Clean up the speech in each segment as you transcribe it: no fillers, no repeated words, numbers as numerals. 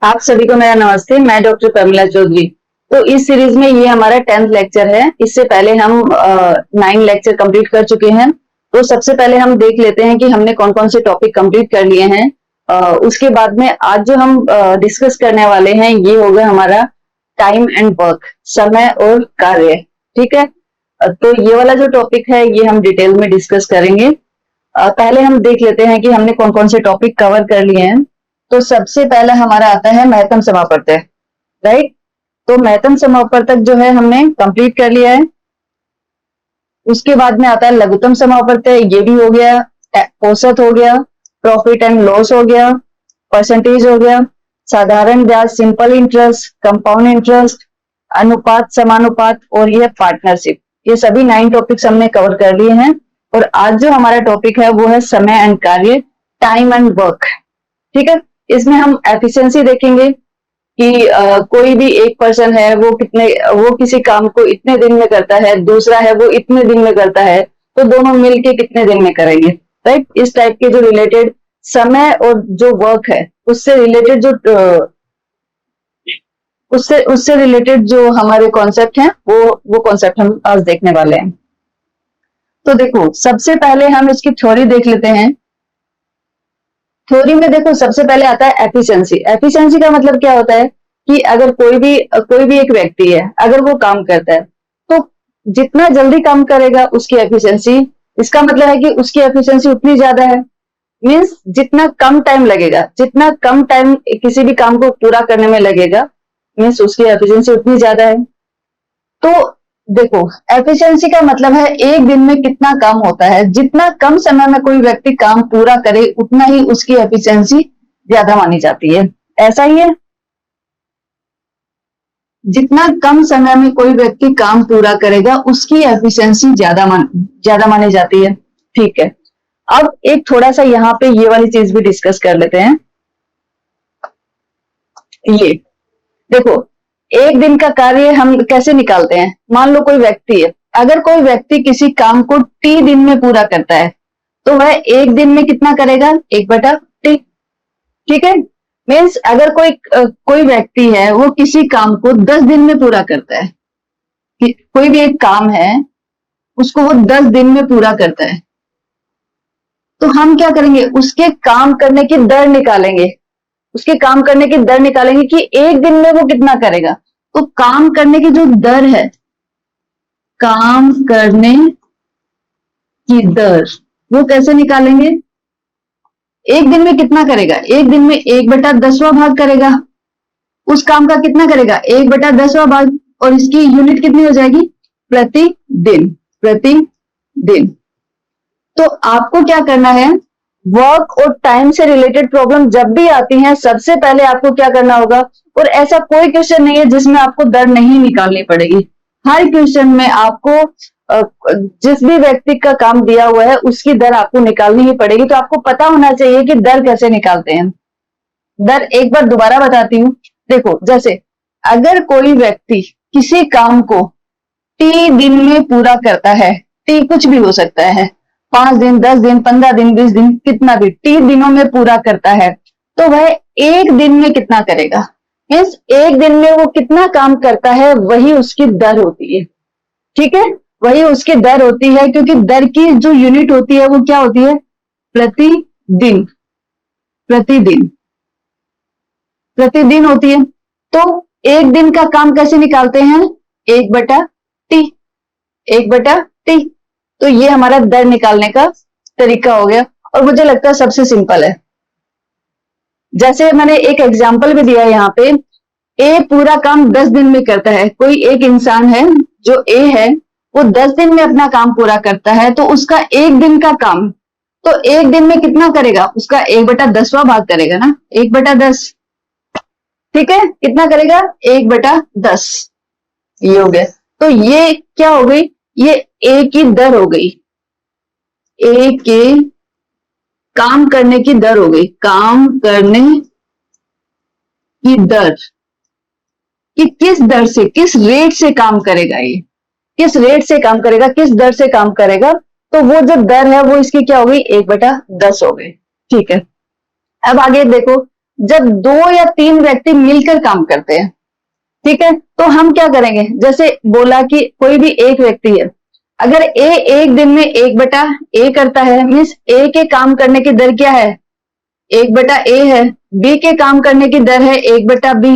आप सभी को मेरा नमस्ते। मैं डॉक्टर प्रमिला चौधरी। तो इस सीरीज में ये हमारा 10th लेक्चर है। इससे पहले हम 9 लेक्चर कंप्लीट कर चुके हैं। तो सबसे पहले हम देख लेते हैं कि हमने कौन कौन से टॉपिक कंप्लीट कर लिए हैं। उसके बाद में आज जो हम डिस्कस करने वाले हैं ये होगा हमारा टाइम एंड वर्क, समय और कार्य। ठीक है। तो ये वाला जो टॉपिक है ये हम डिटेल में डिस्कस करेंगे। पहले हम देख लेते हैं कि हमने कौन कौन से टॉपिक कवर कर लिए हैं। तो सबसे पहला हमारा आता है महत्तम समापवर्तक, राइट। तो महत्तम समापवर्तक जो है हमने कंप्लीट कर लिया है। उसके बाद में आता है लघुत्तम समापवर्तक, ये भी हो गया। औसत हो गया, प्रॉफिट एंड लॉस हो गया, परसेंटेज हो गया, साधारण ब्याज सिंपल इंटरेस्ट, कंपाउंड इंटरेस्ट, अनुपात समानुपात और ये पार्टनरशिप। ये सभी 9 टॉपिक्स हमने कवर कर लिए हैं। और आज जो हमारा टॉपिक है वो है समय एंड कार्य, टाइम एंड वर्क। ठीक है। इसमें हम एफिशिएंसी देखेंगे कि कोई भी एक पर्सन है वो किसी काम को इतने दिन में करता है, दूसरा है वो इतने दिन में करता है, तो दोनों मिलके कितने दिन में करेंगे, राइट। इस टाइप के जो रिलेटेड समय और जो वर्क है उससे रिलेटेड जो उससे रिलेटेड जो हमारे कॉन्सेप्ट हैं वो कॉन्सेप्ट हम आज देखने वाले हैं। तो देखो, सबसे पहले हम इसकी थ्योरी देख लेते हैं। थ्योरी में देखो सबसे पहले आता है एफिशिएंसी। एफिशिएंसी का मतलब क्या होता है कि अगर कोई भी एक व्यक्ति है, अगर वो काम करता है तो जितना जल्दी काम करेगा उसकी एफिशिएंसी, इसका मतलब है कि उसकी एफिशिएंसी उतनी ज्यादा है। मीन्स जितना कम टाइम लगेगा, जितना कम टाइम किसी भी काम को पूरा करने में लगेगा, मीन्स उसकी एफिशिएंसी उतनी ज्यादा है। तो देखो, एफिशिएंसी का मतलब है एक दिन में कितना काम होता है। जितना कम समय में कोई व्यक्ति काम पूरा करे उतना ही उसकी एफिशिएंसी ज्यादा मानी जाती है। ऐसा ही है, जितना कम समय में कोई व्यक्ति काम पूरा करेगा उसकी एफिशिएंसी ज्यादा मानी जाती है। ठीक है। अब एक थोड़ा सा यहाँ पे ये वाली चीज भी डिस्कस कर लेते हैं। ये देखो, एक दिन का कार्य हम कैसे निकालते हैं। मान लो कोई व्यक्ति है, अगर कोई व्यक्ति किसी काम को टी दिन में पूरा करता है तो वह एक दिन में कितना करेगा, 1/T। ठीक है। मीन्स अगर कोई व्यक्ति है वो किसी काम को 10 दिन में पूरा करता है, कोई भी एक काम है उसको वो 10 दिन में पूरा करता है, तो हम क्या करेंगे, उसके काम करने की दर निकालेंगे। उसके काम करने की दर निकालेंगे कि एक दिन में वो कितना करेगा। तो काम करने की जो दर है, काम करने की दर, वो कैसे निकालेंगे। एक दिन में कितना करेगा, एक दिन में 1/10वां भाग करेगा। उस काम का कितना करेगा, 1/10वां भाग। और इसकी यूनिट कितनी हो जाएगी, प्रतिदिन। प्रतिदिन। तो आपको क्या करना है, वर्क और टाइम से रिलेटेड प्रॉब्लम जब भी आती हैं सबसे पहले आपको क्या करना होगा। और ऐसा कोई क्वेश्चन नहीं है जिसमें आपको दर नहीं निकालनी पड़ेगी। हर क्वेश्चन में आपको जिस भी व्यक्ति का काम दिया हुआ है उसकी दर आपको निकालनी ही पड़ेगी। तो आपको पता होना चाहिए कि दर कैसे निकालते हैं। दर एक बार दोबारा बताती हूँ। देखो, जैसे अगर कोई व्यक्ति किसी काम को टी दिन में पूरा करता है, टी कुछ भी हो सकता है, 5 दिन, 10 दिन, 15 दिन, 20 दिन, कितना भी टी दिनों में पूरा करता है, तो वह एक दिन में कितना करेगा। मीन्स एक दिन में वो कितना काम करता है वही उसकी दर होती है। ठीक है, वही उसकी दर होती है, क्योंकि दर की जो यूनिट होती है वो क्या होती है, प्रतिदिन। प्रतिदिन, प्रतिदिन होती है। तो एक दिन का काम कैसे निकालते हैं, 1/T। 1/T। तो ये हमारा दर निकालने का तरीका हो गया और मुझे लगता है सबसे सिंपल है। जैसे मैंने एक एग्जांपल भी दिया यहाँ पे, ए पूरा काम 10 दिन में करता है। कोई एक इंसान है जो ए है, वो 10 दिन में अपना काम पूरा करता है, तो उसका एक दिन का काम, तो एक दिन में कितना करेगा, उसका 1/10वां भाग करेगा ना, 1/10। ठीक है, कितना करेगा, 1/10। ये हो गया। तो ये क्या हो गई, ये ए की दर हो गई, ए के काम करने की दर हो गई। काम करने की दर, कि किस दर से, किस रेट से काम करेगा, ये किस रेट से काम करेगा, किस दर से काम करेगा। तो वो जो दर है वो इसकी क्या हो गई, 1/10 हो गई। ठीक है। अब आगे देखो, जब 2 या 3 व्यक्ति मिलकर काम करते हैं, ठीक है, तो हम क्या करेंगे, जैसे बोला कि कोई भी एक व्यक्ति है, अगर ए एक दिन में 1/a करता है, मीन्स ए के काम करने की दर क्या है, 1/a है। बी के काम करने की दर है 1/b,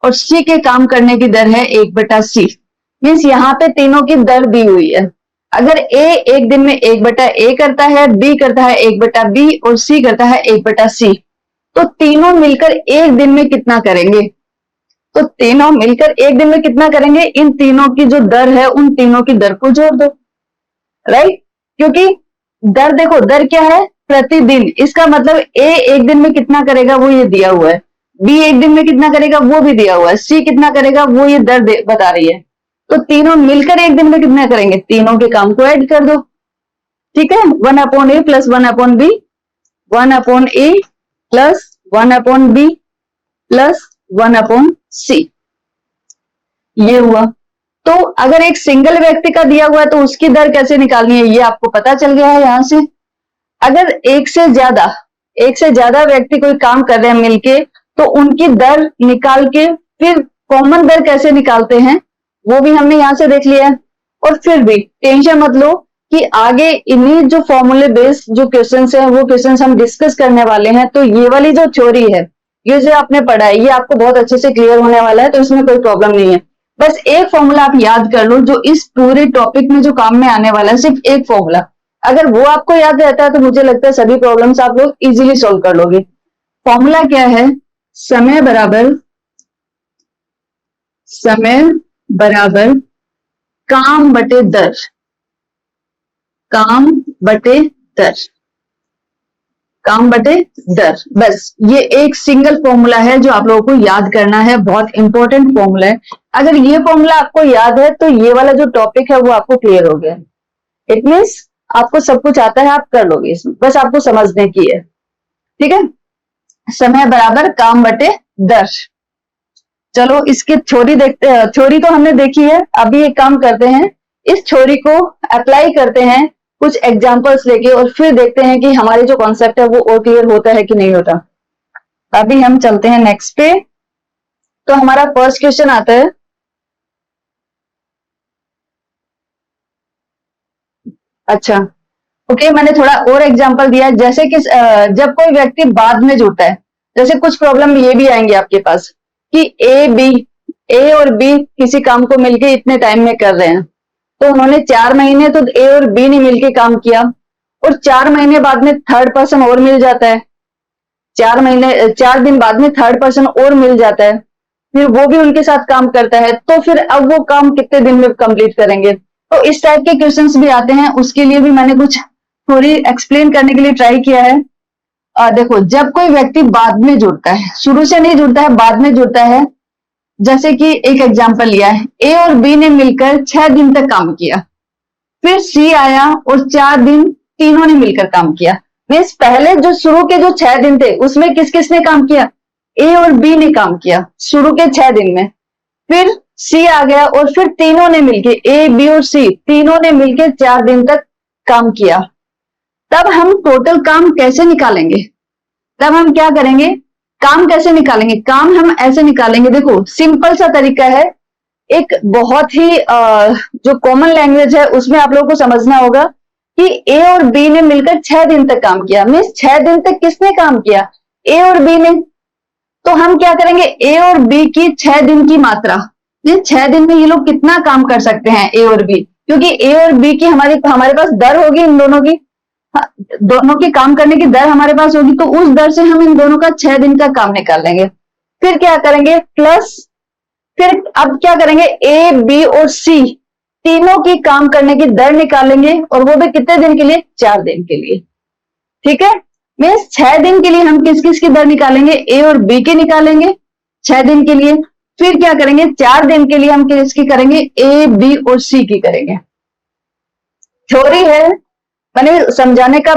और सी के काम करने की दर है 1/c। मीन्स यहाँ पे तीनों की दर दी हुई है। अगर ए एक दिन में 1/a करता है, बी करता है 1/b, और सी करता है 1/c, तो तीनों मिलकर एक दिन में कितना करेंगे, तो तीनों मिलकर एक दिन में कितना करेंगे, इन तीनों की जो दर है उन तीनों की दर को जोड़ दो, राइट। क्योंकि दर देखो, दर क्या है, प्रतिदिन, इसका मतलब ए एक दिन में कितना करेगा वो ये दिया हुआ है, बी एक दिन में कितना करेगा वो भी दिया हुआ है, सी कितना करेगा वो ये दर बता रही है। तो तीनों मिलकर एक दिन में कितना करेंगे, तीनों के काम को ऐड कर दो, ठीक है। 1/a plus 1/b, 1/a plus 1/b plus 1/c, ये हुआ। तो अगर एक सिंगल व्यक्ति का दिया हुआ है तो उसकी दर कैसे निकालनी है, ये आपको पता चल गया है यहां से। अगर एक से ज्यादा व्यक्ति कोई काम कर रहे हैं मिलके, तो उनकी दर निकाल के फिर कॉमन दर कैसे निकालते हैं वो भी हमने यहां से देख लिया है। और फिर भी टेंशन मत लो कि आगे इन्हीं जो फॉर्मूले बेस्ड जो क्वेश्चंस हैं वो क्वेश्चंस हम डिस्कस करने वाले हैं, तो ये वाली जो थ्योरी है, ये जो आपने पढ़ा है, ये आपको बहुत अच्छे से क्लियर होने वाला है, तो इसमें कोई प्रॉब्लम नहीं है। बस एक फॉर्मूला आप याद कर लो जो इस पूरे टॉपिक में जो काम में आने वाला है, सिर्फ एक फॉर्मूला, अगर वो आपको याद रहता है तो मुझे लगता है सभी प्रॉब्लम्स आप लोग इजीली सॉल्व कर लोगे। फॉर्मूला क्या है, समय बराबर काम बटे दर, काम बटे दर, काम बटे दर, बस ये एक सिंगल फॉर्मूला है जो आप लोगों को याद करना है, बहुत इंपॉर्टेंट फॉर्मूला है। अगर ये फॉर्मूला आपको याद है तो ये वाला जो टॉपिक है वो आपको क्लियर हो गया। इट मीन्स आपको सब कुछ आता है, आप कर लोगे, इसमें बस आपको समझने की है, ठीक है। समय बराबर काम बटे दर। चलो इसकी थ्योरी देखते हैं, थ्योरी तो हमने देखी है, अभी एक काम करते हैं, इस थ्योरी को अप्लाई करते हैं कुछ एग्जांपल्स लेके, और फिर देखते हैं कि हमारे जो कॉन्सेप्ट है वो और क्लियर होता है कि नहीं होता। अभी हम चलते हैं नेक्स्ट पे। तो हमारा फर्स्ट क्वेश्चन आता है, अच्छा ओके, मैंने थोड़ा और एग्जांपल दिया है, जैसे कि जब कोई व्यक्ति बाद में जुड़ता है, जैसे कुछ प्रॉब्लम ये भी आएंगे आपके पास कि ए और बी किसी काम को मिलके इतने टाइम में कर रहे हैं, तो उन्होंने 4 महीने तो ए और बी ने मिलके काम किया, और 4 महीने बाद में थर्ड पर्सन और मिल जाता है, 4 दिन बाद में थर्ड पर्सन और मिल जाता है, फिर वो भी उनके साथ काम करता है, तो फिर अब वो काम कितने दिन में कंप्लीट करेंगे। तो इस टाइप के क्वेश्चंस भी आते हैं, उसके लिए भी मैंने कुछ थोड़ी एक्सप्लेन करने के लिए ट्राई किया है। देखो, जब कोई व्यक्ति बाद में जुड़ता है, शुरू से नहीं जुड़ता है, बाद में जुड़ता है, जैसे कि एक एग्जांपल लिया है, ए और बी ने मिलकर 6 दिन तक काम किया, फिर सी आया और 4 दिन तीनों ने मिलकर काम किया। मीन्स पहले जो शुरू के जो 6 दिन थे उसमें किस किसने काम किया, ए और बी ने काम किया शुरू के 6 दिन में, फिर सी आ गया और फिर तीनों ने मिलके, ए बी और सी तीनों ने मिलके 4 दिन तक काम किया। तब हम टोटल काम कैसे निकालेंगे, तब हम क्या करेंगे, काम कैसे निकालेंगे, काम हम ऐसे निकालेंगे, देखो सिंपल सा तरीका है, एक बहुत ही जो कॉमन लैंग्वेज है उसमें आप लोगों को समझना होगा कि ए और बी ने मिलकर 6 दिन तक काम किया, मीन्स 6 दिन तक किसने काम किया, ए और बी ने। तो हम क्या करेंगे, ए और बी की 6 दिन की मात्रा, ये 6 दिन में ये लोग कितना काम कर सकते हैं ए और बी, क्योंकि ए और बी की हमारे पास दर होगी इन दोनों की, हाँ, दोनों की काम करने की दर हमारे पास होगी, तो उस दर से हम इन दोनों का 6 दिन का काम निकाल लेंगे। फिर क्या करेंगे, प्लस, फिर अब क्या करेंगे, ए बी और सी तीनों की काम करने की दर निकालेंगे, और वो भी कितने दिन के लिए, 4 दिन के लिए, ठीक है। मीन्स 6 दिन के लिए हम किस किस की दर निकालेंगे, ए और बी की निकालेंगे 6 दिन के लिए, फिर क्या करेंगे, 4 दिन के लिए हम किसकी करेंगे, ए बी और सी की करेंगे। थ्योरी है, मैंने समझाने का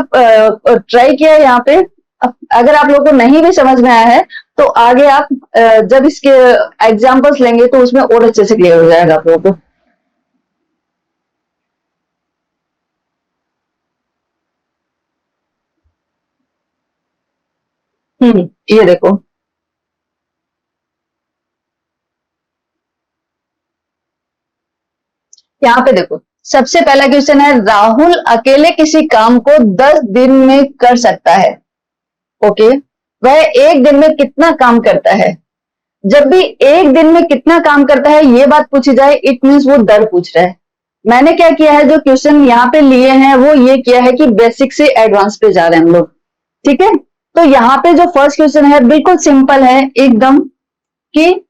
ट्राई किया है यहाँ पे। अगर आप लोगों को नहीं भी समझ में आया है तो आगे आप जब इसके एग्जांपल्स लेंगे तो उसमें और अच्छे से क्लियर हो जाएगा आप लोगों को। ये देखो, यहाँ पे देखो, सबसे पहला क्वेश्चन है राहुल अकेले किसी काम को 10 दिन में कर सकता है। ओके, वह एक दिन में कितना काम करता है। जब भी एक दिन में कितना काम करता है ये बात पूछी जाए, इट मीन्स वो दर पूछ रहा है। मैंने क्या किया है, जो क्वेश्चन यहाँ पे लिए हैं वो ये किया है कि बेसिक से एडवांस पे जा रहे हैं हम लोग। ठीक है, तो यहाँ पे जो फर्स्ट क्वेश्चन है बिल्कुल सिंपल है एकदम, कि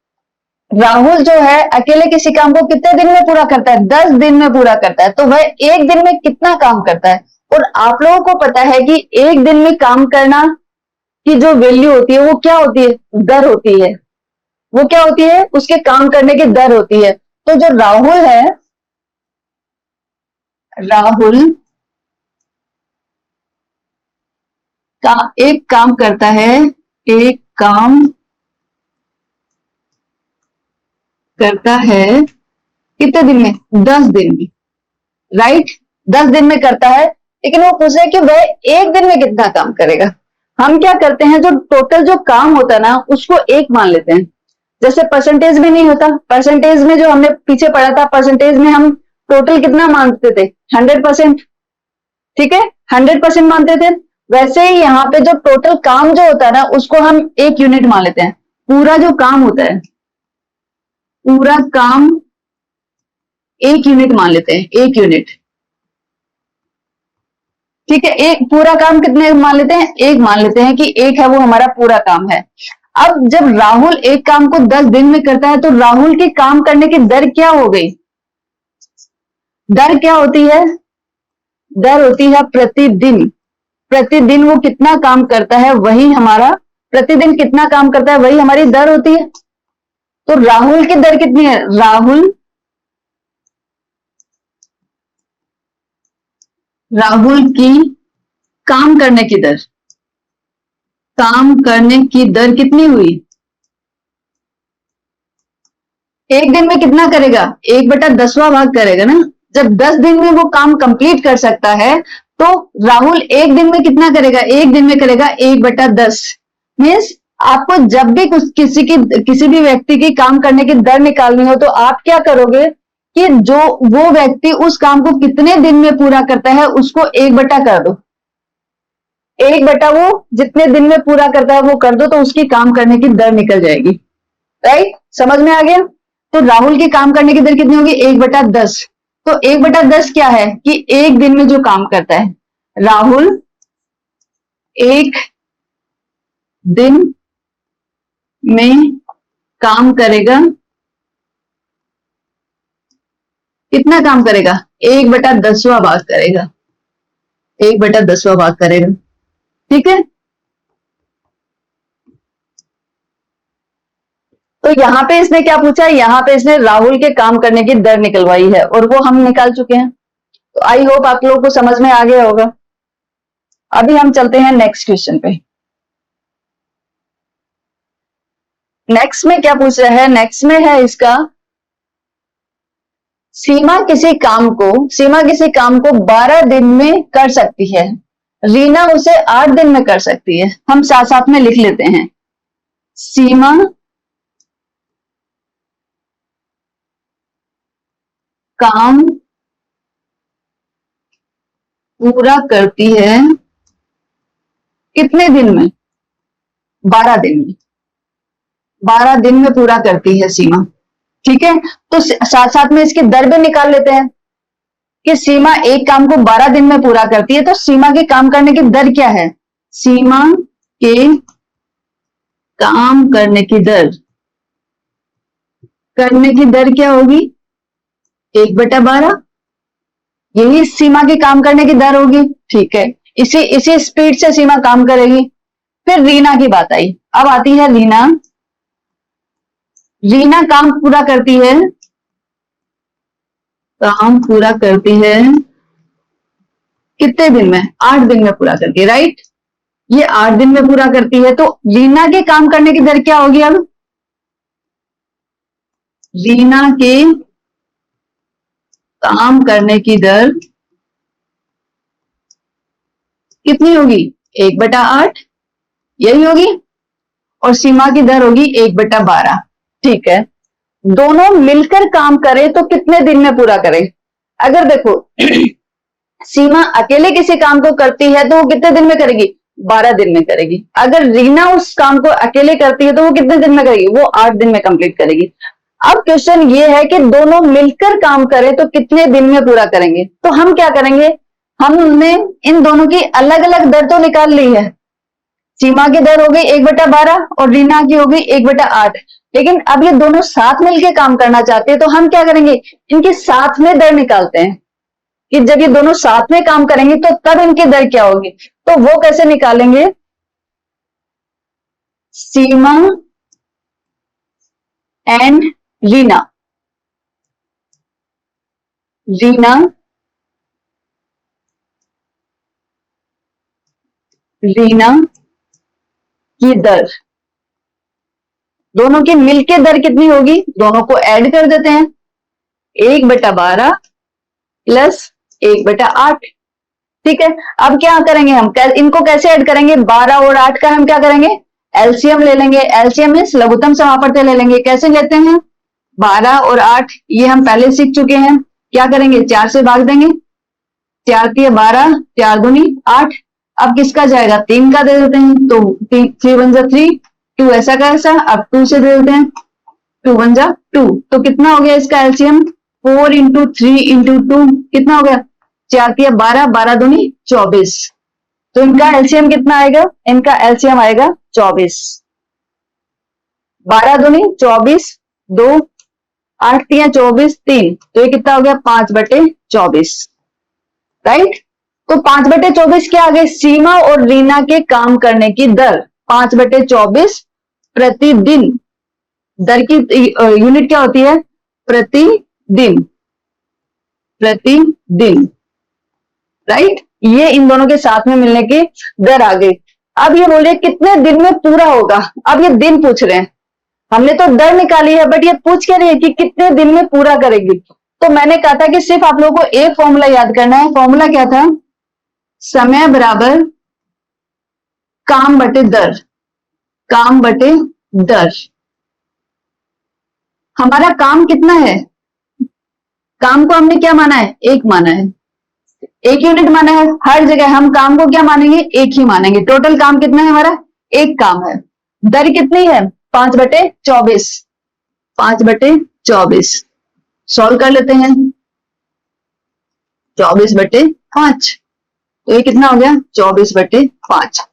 राहुल जो है अकेले किसी काम को कितने दिन में पूरा करता है, 10 दिन में पूरा करता है। तो वह एक दिन में कितना काम करता है। और आप लोगों को पता है कि एक दिन में काम करना की जो वैल्यू होती है वो क्या होती है, दर होती है। वो क्या होती है, उसके काम करने की दर होती है। तो जो राहुल है, राहुल का एक काम करता है, एक काम करता है कितने दिन में, 10 दिन में। राइट, 10 दिन में करता है, लेकिन वो पूछ रहे हैं कि वह एक दिन में कितना काम करेगा। हम क्या करते हैं, जो टोटल जो काम होता है ना उसको एक मान लेते हैं। जैसे परसेंटेज में नहीं होता, परसेंटेज में जो हमने पीछे पढ़ा था, परसेंटेज में हम टोटल कितना मानते थे, 100%। ठीक है, 100% मानते थे। वैसे ही यहाँ पे जो टोटल काम जो होता है ना उसको हम एक यूनिट मान लेते हैं। पूरा जो काम होता है, पूरा काम एक यूनिट मान लेते हैं, एक यूनिट। ठीक है, एक पूरा काम कितने मान लेते हैं, एक मान लेते हैं कि एक है वो हमारा पूरा काम है। अब जब राहुल एक काम को 10 दिन में करता है तो राहुल के काम करने की दर क्या हो गई, दर क्या होती है, दर होती है प्रतिदिन। प्रतिदिन वो कितना काम करता है वही हमारा, प्रतिदिन कितना काम करता है वही हमारी दर होती है। तो राहुल की दर कितनी है, राहुल की काम करने की दर, काम करने की दर कितनी हुई, एक दिन में कितना करेगा, 1/10वां भाग करेगा ना। जब 10 दिन में वो काम कंप्लीट कर सकता है तो राहुल एक दिन में कितना करेगा, एक दिन में करेगा 1/10। मीन्स आपको जब भी कुछ किसी भी व्यक्ति की काम करने की दर निकालनी हो तो आप क्या करोगे कि जो वो व्यक्ति उस काम को कितने दिन में पूरा करता है उसको 1 कर दो। 1 वो जितने दिन में पूरा करता है वो कर दो, तो उसकी काम करने की दर निकल जाएगी। राइट, समझ में आ गया। तो राहुल की काम करने की दर कितनी होगी, 1/10। तो 1/10 क्या है कि एक दिन में जो काम करता है, राहुल एक दिन में काम करेगा, कितना काम करेगा, 1/10वां भाग करेगा, 1/10वां भाग करेगा। ठीक है, तो यहाँ पे इसने क्या पूछा है, यहाँ पे इसने राहुल के काम करने की दर निकलवाई है और वो हम निकाल चुके हैं। तो आई होप आप लोगों को समझ में आ गया होगा। अभी हम चलते हैं नेक्स्ट क्वेश्चन पे। नेक्स्ट में क्या पूछ रहा है, नेक्स्ट में है इसका, सीमा किसी काम को 12 दिन में कर सकती है, रीना उसे 8 दिन में कर सकती है। हम साथ साथ में लिख लेते हैं, सीमा काम पूरा करती है कितने दिन में, 12 दिन में, 12 दिन में पूरा करती है सीमा। ठीक है, तो साथ साथ में इसकी दर भी निकाल लेते हैं कि सीमा एक काम को 12 दिन में पूरा करती है, तो सीमा के काम करने की दर क्या है, सीमा के काम करने की दर, करने की दर क्या होगी, 1/12। यही सीमा की काम करने की दर होगी। ठीक है, इसी स्पीड से सीमा काम करेगी। फिर रीना की बात आई, अब आती है रीना। रीना काम पूरा करती है, काम पूरा करती है कितने दिन में, 8 दिन में पूरा करती है। राइट, ये 8 दिन में पूरा करती है। तो रीना के काम करने की दर क्या होगी, अब रीना के काम करने की दर कितनी होगी, 1/8 यही होगी, और सीमा की दर होगी 1/12। ठीक है, दोनों मिलकर काम करें तो कितने दिन में पूरा करें, अगर देखो सीमा अकेले किसी काम को करती है तो वो कितने दिन में करेगी? 12 दिन में करेगी। अगर रीना उस काम को अकेले करती है तो वो कितने दिन में करेगी? वो 8 दिन में कंप्लीट करेगी। अब क्वेश्चन ये है कि दोनों मिलकर काम करें तो कितने दिन में पूरा करेंगे? तो हम क्या करेंगे, हमने इन दोनों की अलग अलग दर तो निकाल ली है। सीमा की दर हो गई 1/12 और रीना की हो गई 1/8। लेकिन अब ये दोनों साथ मिलकर काम करना चाहते हैं तो हम क्या करेंगे, इनके साथ में दर निकालते हैं कि जब ये दोनों साथ में काम करेंगे तो तब इनकी दर क्या होगी। तो वो कैसे निकालेंगे, सीमा एंड रीना, रीना रीना की दर, दोनों की मिलके दर कितनी होगी, दोनों को ऐड कर देते हैं। 1/12 प्लस 1/8। ठीक है, अब क्या करेंगे हम, इनको कैसे ऐड करेंगे, 12 और 8 का हम क्या करेंगे, एलसीएम ले लेंगे। एलसीएम मींस लघुत्तम समापवर्ती ले लेंगे। कैसे लेते हैं, 12 और 8 ये हम पहले सीख चुके हैं। क्या करेंगे, 4 से भाग देंगे, 4 तिया 12, 4 दूनी 8। अब किसका जाएगा, 3 का दे देते हैं तो 3 1 जा 3, 2 ऐसा का ऐसा। अब 2 से दे देते हैं, 2 1 जा 2। तो कितना हो गया इसका एलसीएम, 4 इंटू 3 इंटू 2 कितना हो गया, 4 तिया 12, 12 दूनी 24। तो इनका एलसीएम कितना आएगा, इनका एलसीएम आएगा 24। 12 दूनी 24, 2 8 तिया 24, 3, तो ये कितना हो गया 5/24। राइट, तो 5/24 क्या आ गई, सीमा और रीना के काम करने की दर 5/24 प्रतिदिन। दर की यूनिट क्या होती है, प्रतिदिन, प्रतिदिन। राइट, ये इन दोनों के साथ में मिलने की दर आ गई। अब ये बोलिए कितने दिन में पूरा होगा, अब ये दिन पूछ रहे हैं। हमने तो दर निकाली है बट ये पूछ क्या रही है कि कितने दिन में पूरा करेगी। तो मैंने कहा था कि सिर्फ आप लोगों को एक फॉर्मूला याद करना है। फॉर्मूला क्या था, समय बराबर काम बटे दर, काम बटे दर। हमारा काम कितना है, काम को हमने क्या माना है, एक माना है, एक यूनिट माना है। हर जगह हम काम को क्या मानेंगे, एक ही मानेंगे। टोटल काम कितना है हमारा, एक काम है। दर कितनी है, 5/24, 5/24। सॉल्व कर लेते हैं, 24/5, तो ये कितना हो गया 24/5।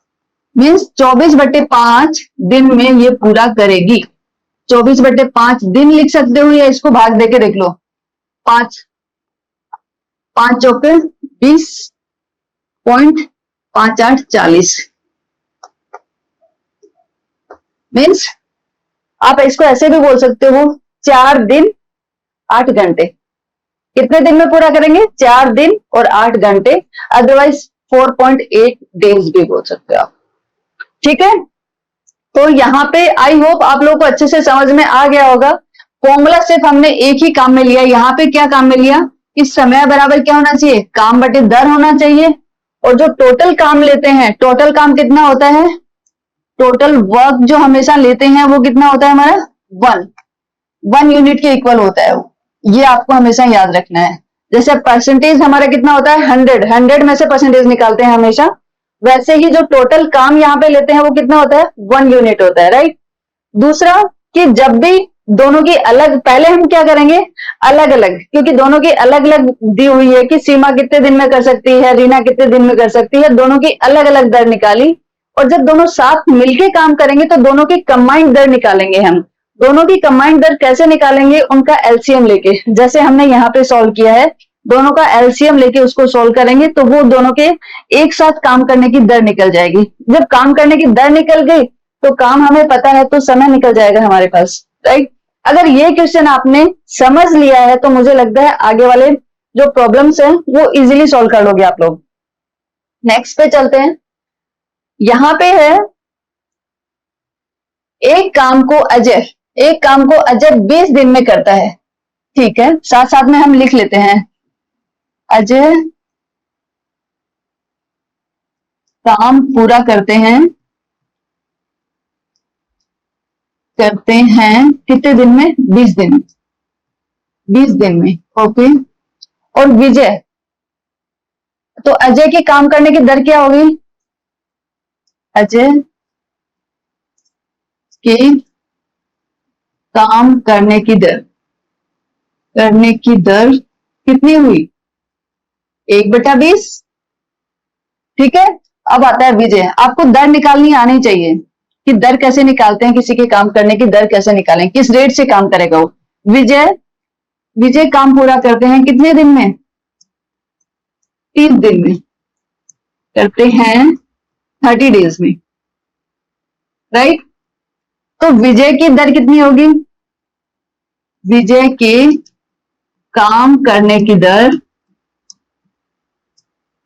मीन्स 24/5 दिन में ये पूरा करेगी। 24/5 दिन लिख सकते हो या इसको भाग देके देख लो, 5 5 चौके 20.58 40। मीन्स आप इसको ऐसे भी बोल सकते हो, 4 दिन 8 घंटे। कितने दिन में पूरा करेंगे, 4 दिन और 8 घंटे। अदरवाइज 4.8 डेज भी बोल सकते हो आप। ठीक है, तो यहाँ पे आई होप आप लोगों को अच्छे से समझ में आ गया होगा। फॉर्मूला सिर्फ हमने एक ही काम में लिया। यहाँ पे क्या काम में लिया कि समय बराबर क्या होना चाहिए, काम बटे दर होना चाहिए। और जो टोटल काम लेते हैं, टोटल काम कितना होता है, टोटल वर्क जो हमेशा लेते हैं वो कितना होता है हमारा, 1 यूनिट के इक्वल होता है वो। ये आपको हमेशा याद रखना है। जैसे परसेंटेज हमारा कितना होता है 100, 100 में से परसेंटेज निकालते हैं हमेशा, वैसे ही जो टोटल काम यहाँ पे लेते हैं वो कितना होता है, 1 यूनिट होता है। राइट, दूसरा कि जब भी दोनों की अलग, पहले हम क्या करेंगे अलग अलग, क्योंकि दोनों की अलग अलग दी हुई है कि सीमा कितने दिन में कर सकती है, रीना कितने दिन में कर सकती है, दोनों की अलग अलग दर निकाली। और जब दोनों साथ मिलके काम करेंगे तो दोनों की कंबाइंड दर निकालेंगे हम। दोनों की कंबाइंड दर कैसे निकालेंगे, उनका एलसीएम लेके, जैसे हमने यहाँ पे सॉल्व किया है, दोनों का एलसीएम लेके उसको सॉल्व करेंगे तो वो दोनों के एक साथ काम करने की दर निकल जाएगी। जब काम करने की दर निकल गई तो काम हमें पता है तो समय निकल जाएगा हमारे पास। राइट, अगर ये क्वेश्चन आपने समझ लिया है तो मुझे लगता है आगे वाले जो प्रॉब्लम्स हैं वो इजीली सॉल्व कर लोगे आप लोग। नेक्स्ट पे चलते हैं। यहां पे है एक काम को अजय 20 दिन में करता है। ठीक है, साथ साथ में हम लिख लेते हैं, अजय काम पूरा करते हैं कितने दिन में, 20 दिन, 20 दिन में। ओके, और विजय, तो अजय की काम करने की दर क्या होगी? अजय की काम करने की दर कितनी हुई? 1/20। ठीक है। अब आता है विजय। आपको दर निकालनी आनी चाहिए कि दर कैसे निकालते हैं, किसी के काम करने की दर कैसे निकालें, किस रेट से काम करेगा वो। विजय विजय काम पूरा करते हैं कितने दिन में? 30 दिन में। करते हैं 30 डेज में, राइट। तो विजय की दर कितनी होगी? विजय के काम करने की दर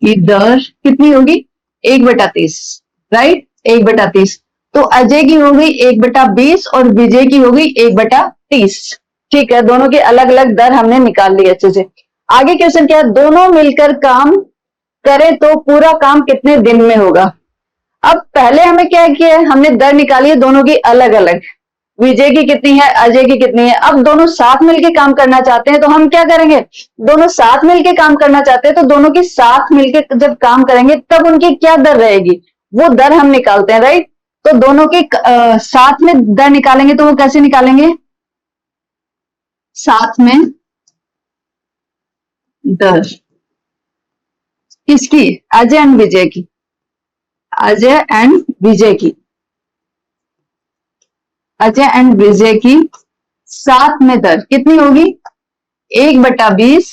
कितनी होगी? 1/30, राइट। 1/30। तो अजय की होगी 1/20 और विजय की होगी 1/30। ठीक है, दोनों की अलग अलग दर हमने निकाल ली अच्छे से। आगे क्वेश्चन क्या है? दोनों मिलकर काम करें तो पूरा काम कितने दिन में होगा? अब पहले हमें क्या किया है, हमने दर निकाली है दोनों की अलग अलग। विजय की कितनी है, अजय की कितनी है। अब दोनों साथ मिलके काम करना चाहते हैं तो हम क्या करेंगे? दोनों साथ मिलके काम करना चाहते हैं तो दोनों की साथ मिलके जब काम करेंगे तब उनकी क्या दर रहेगी, वो दर हम निकालते हैं, राइट। तो दोनों की साथ में दर निकालेंगे तो वो कैसे निकालेंगे? साथ में दर किसकी? अजय एंड विजय की। अजय एंड विजय की। अजय एंड विजय की साथ में दर कितनी होगी? 1/20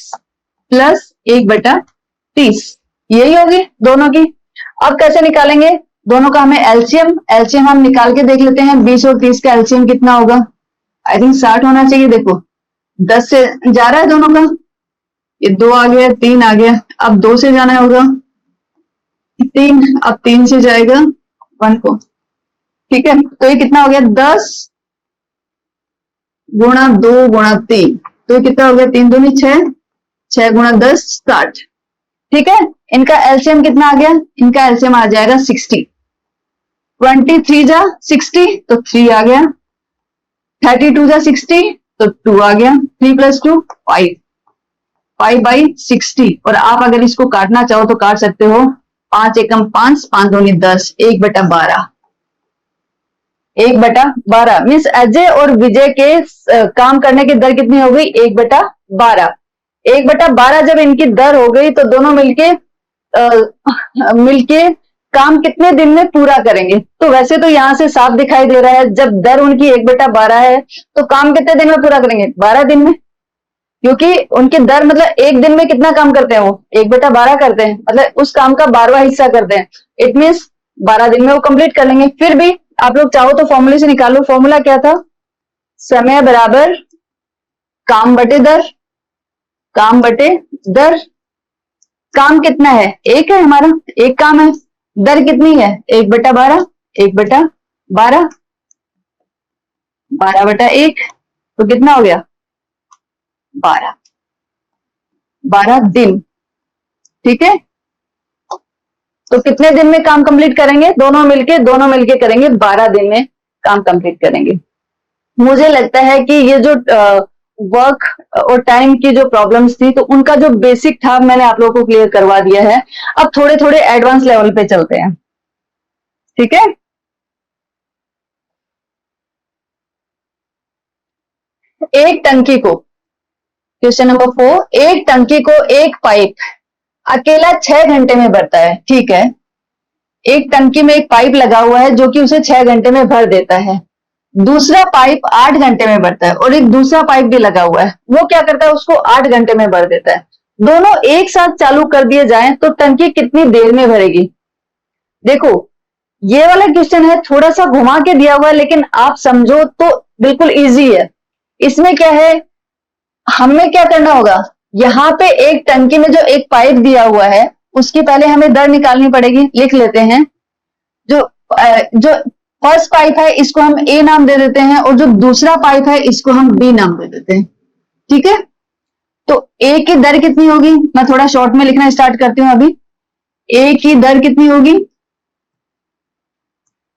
प्लस 1/30, यही होगी दोनों की। अब कैसे निकालेंगे? दोनों का हमें एलसीएम एलसीएम हम निकाल के देख लेते हैं। 20 और 30 का एलसीएम कितना होगा? आई थिंक 60 होना चाहिए। देखो 10 से जा रहा है दोनों का, ये 2 आ गया, 3 आ गया। अब 2 से जाना होगा 3, अब 3 से जाएगा 1 को। ठीक है, तो ये कितना हो गया? 10 गुणा 2 गुणा 3, तो ये कितना हो गया? 3 दूनी 6, 6 गुणा 10 60। ठीक है, इनका एलसीएम कितना आ गया? इनका एलसीएम आ जाएगा 60। 23 जा 60 तो 3 आ गया, 32 जा 60 तो 2 आ गया, 3 + 2 5, 5/60। और आप अगर इसको काटना चाहो तो काट सकते हो। 5 एकम 5, 5 दूनी 10, 1/12। 1/12 मीन्स अजय और विजय के काम करने की दर कितनी हो गई? 1/12। 1/12 जब इनकी दर हो गई तो दोनों मिलके काम कितने दिन में पूरा करेंगे? तो वैसे तो यहां से साफ दिखाई दे रहा है, जब दर उनकी 1/12 है तो काम कितने दिन में पूरा करेंगे? 12 दिन में। क्योंकि उनकी दर मतलब एक दिन में कितना काम करते हैं? वो 1/12 करते हैं, मतलब उस काम का 12वां हिस्सा करते हैं। इट मीन्स 12 दिन में वो कंप्लीट कर लेंगे। फिर भी आप लोग चाहो तो फॉर्मूले से निकालो। फॉर्मूला क्या था? समय बराबर काम बटे दर। काम बटे दर। काम कितना है? एक है हमारा, एक काम है। दर कितनी है? 1/12। 1/12, 12/1, तो कितना हो गया? 12। 12 दिन। ठीक है, तो कितने दिन में काम कंप्लीट करेंगे? दोनों मिलके करेंगे 12 दिन में काम कंप्लीट करेंगे। मुझे लगता है कि ये जो वर्क और टाइम की जो प्रॉब्लम्स थी तो उनका जो बेसिक था मैंने आप लोगों को क्लियर करवा दिया है। अब थोड़े थोड़े एडवांस लेवल पे चलते हैं। ठीक है, एक टंकी को, क्वेश्चन नंबर 4, एक टंकी को एक पाइप अकेला 6 घंटे में भरता है। ठीक है, एक टंकी में एक पाइप लगा हुआ है जो कि उसे 6 घंटे में भर देता है। दूसरा पाइप 8 घंटे में भरता है और एक दूसरा पाइप भी लगा हुआ है, वो क्या करता है? उसको 8 घंटे में भर देता है। दोनों एक साथ चालू कर दिए जाएं तो टंकी कितनी देर में भरेगी? देखो ये वाला क्वेश्चन है, थोड़ा सा घुमा के दिया हुआ है, लेकिन आप समझो तो बिल्कुल इजी है। इसमें क्या है, हमें क्या करना होगा? यहाँ पे एक टंकी में जो एक पाइप दिया हुआ है उसकी पहले हमें दर निकालनी पड़ेगी। लिख लेते हैं। जो फर्स्ट पाइप है इसको हम ए नाम दे देते हैं और जो दूसरा पाइप है इसको हम बी नाम दे देते हैं। ठीक है, तो ए की दर कितनी होगी? मैं थोड़ा शॉर्ट में लिखना स्टार्ट करती हूं अभी। ए की दर कितनी होगी?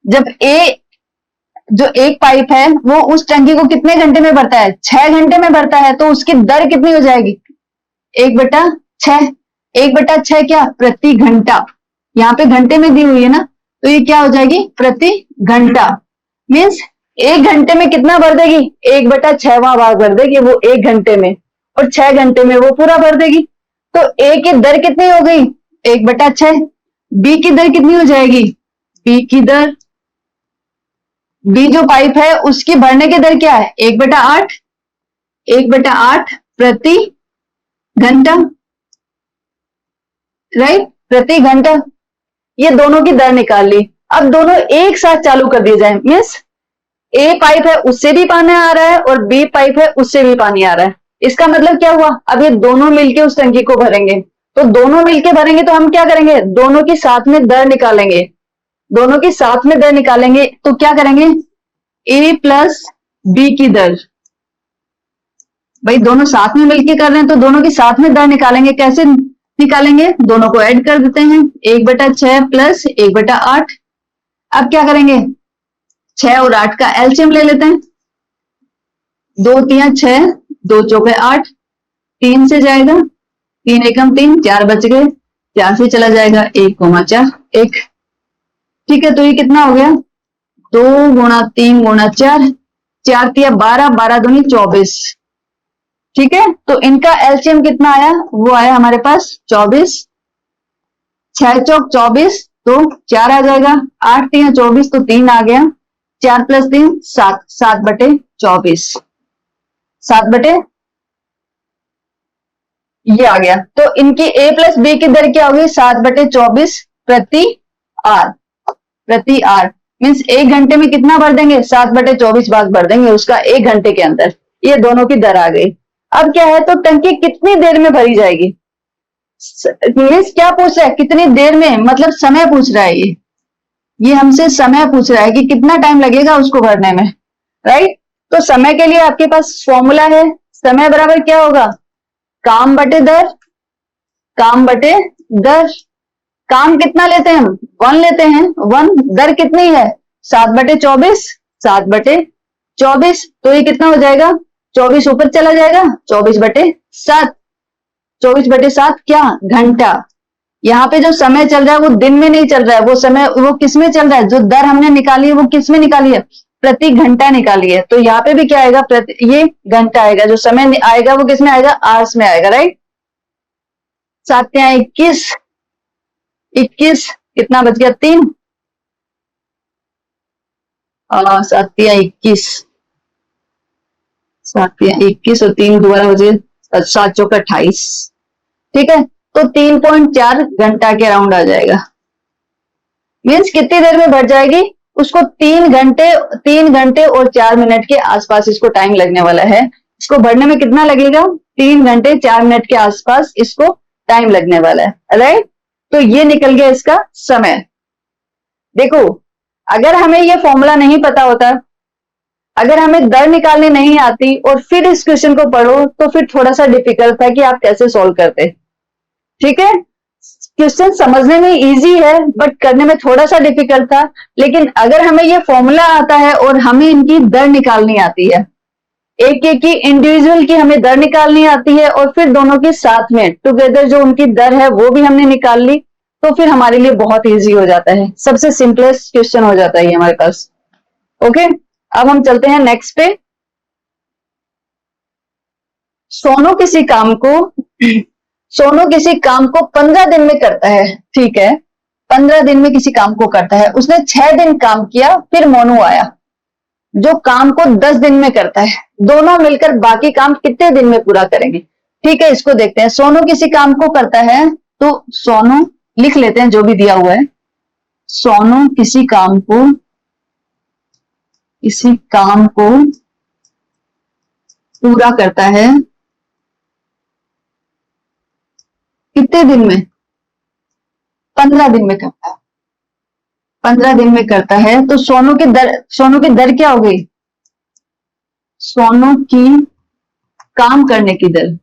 जब ए जो एक पाइप है वो उस टंकी को कितने घंटे में भरता है? 6 घंटे में भरता है, तो उसकी दर कितनी हो जाएगी? 1/6। 1/6 क्या? प्रति घंटा। यहाँ पे घंटे में दी हुई है ना, तो ये क्या हो जाएगी? प्रति घंटा। मीन्स 1 घंटे में कितना भर देगी? 1/6वां भाग भर देगी वो 1 घंटे में, और 6 घंटे में वो पूरा भर देगी। तो ए की दर कितनी हो गई? 1/6। बी की दर कितनी हो जाएगी? बी की दर, बी जो पाइप है उसकी भरने की दर क्या है? 1/8। 1/8 प्रति घंटा, राइट, प्रति घंटा। ये दोनों की दर निकाल ली। अब दोनों एक साथ चालू कर दिए जाए, मीन्स ए पाइप है उससे भी पानी आ रहा है और बी पाइप है उससे भी पानी आ रहा है। इसका मतलब क्या हुआ? अब ये दोनों मिलके उस टंकी को भरेंगे, तो दोनों मिलके भरेंगे तो हम क्या करेंगे? दोनों की साथ में दर निकालेंगे। दोनों की साथ में दर निकालेंगे तो क्या करेंगे? ए प्लस बी की दर। भाई दोनों साथ में मिलके कर रहे हैं तो दोनों की साथ में दर निकालेंगे। कैसे निकालेंगे? दोनों को ऐड कर देते हैं। 1/6 प्लस 1/8। अब क्या करेंगे? 6 और 8 का एलसीएम ले लेते हैं। 2 तिया 6, 2 चौके 8, 3 से जाएगा, 3 एकम 3, 4 बच गए, 4 से चला जाएगा 1,4 1। ठीक है, तो ये कितना हो गया? 2 गुणा 3 गुणा 4, 4 तिया 12, 12 दूनी 24। ठीक है, तो इनका एलसीएम कितना आया? वो आया हमारे पास 24। 6 चौक 24 तो 4 आ जाएगा, 8 तिया 24 तो 3 आ गया, 4 प्लस 3 7, 7/24, 7 ये आ गया। तो इनकी ए प्लस बी की दर क्या होगी? 7/24 प्रति आर। प्रति आर मीन्स 1 घंटे में कितना भर देंगे? 7/24 भाग भर देंगे उसका 1 घंटे के अंदर। ये दोनों की दर आ गई। अब क्या है? तो टंकी कितनी देर में भरी जाएगी? मीन्स क्या पूछ रहा है? कितनी देर में, मतलब समय पूछ रहा है। ये हमसे समय पूछ रहा है कि कितना टाइम लगेगा उसको भरने में, राइट। तो समय के लिए आपके पास फॉर्मूला है, समय बराबर क्या होगा? काम बटे दर। काम बटे दर। काम कितना लेते हैं हम? 1 लेते हैं। 1 दर कितनी है? 7/24। 7/24 तो ये कितना हो जाएगा? 24 ऊपर चला जाएगा, 24/7। 24/7 क्या? घंटा। यहाँ पे जो समय चल रहा है वो दिन में नहीं चल रहा है, वो समय वो किस में चल रहा है? जो दर हमने निकाली है वो किस में निकाली है? प्रति घंटा निकाली है। तो यहाँ पे भी क्या आएगा? ये घंटा आएगा। जो समय आएगा वो किस में आएगा? आवर्स में आएगा, राइट। 7 या 21, 21 कितना बच गया? 3। 7 या 21, 7 या 21 और 3 दोबारा बचे 7 चौक 28। ठीक है, तो 3.4 घंटा के अराउंड आ जाएगा। मीन्स कितनी देर में भर जाएगी? उसको 3 घंटे और 4 मिनट के आसपास इसको टाइम लगने वाला है। इसको भरने में कितना लगेगा? 3 घंटे 4 मिनट के आसपास इसको टाइम लगने वाला है, राइट। तो ये निकल गया इसका समय। देखो, अगर हमें ये फॉर्मूला नहीं पता होता, अगर हमें दर निकालनी नहीं आती और फिर इस क्वेश्चन को पढ़ो तो फिर थोड़ा सा डिफिकल्ट था कि आप कैसे सॉल्व करते। ठीक है, क्वेश्चन समझने में इजी है बट करने में थोड़ा सा डिफिकल्ट था। लेकिन अगर हमें ये फॉर्मूला आता है और हमें इनकी दर निकालनी आती है, एक एक की इंडिविजुअल की हमें दर निकालनी आती है और फिर दोनों के साथ में टुगेदर जो उनकी दर है वो भी हमने निकाल ली, तो फिर हमारे लिए बहुत इजी हो जाता है। सबसे सिंपलेस्ट क्वेश्चन हो जाता है ये हमारे पास। ओके, अब हम चलते हैं नेक्स्ट पे। सोनू किसी काम को 15 दिन में करता है। ठीक है, 15 दिन में किसी काम को करता है। उसने 6 दिन काम किया, फिर मोनू आया जो काम को 10 दिन में करता है। दोनों मिलकर बाकी काम कितने दिन में पूरा करेंगे? ठीक है, इसको देखते हैं। सोनू किसी काम को करता है, तो सोनू लिख लेते हैं जो भी दिया हुआ है। सोनू किसी काम को पूरा करता है कितने दिन में? 15 दिन में करता है। 15 दिन में करता है, तो सोनू की दर क्या हो गई? सोनू की काम करने की दर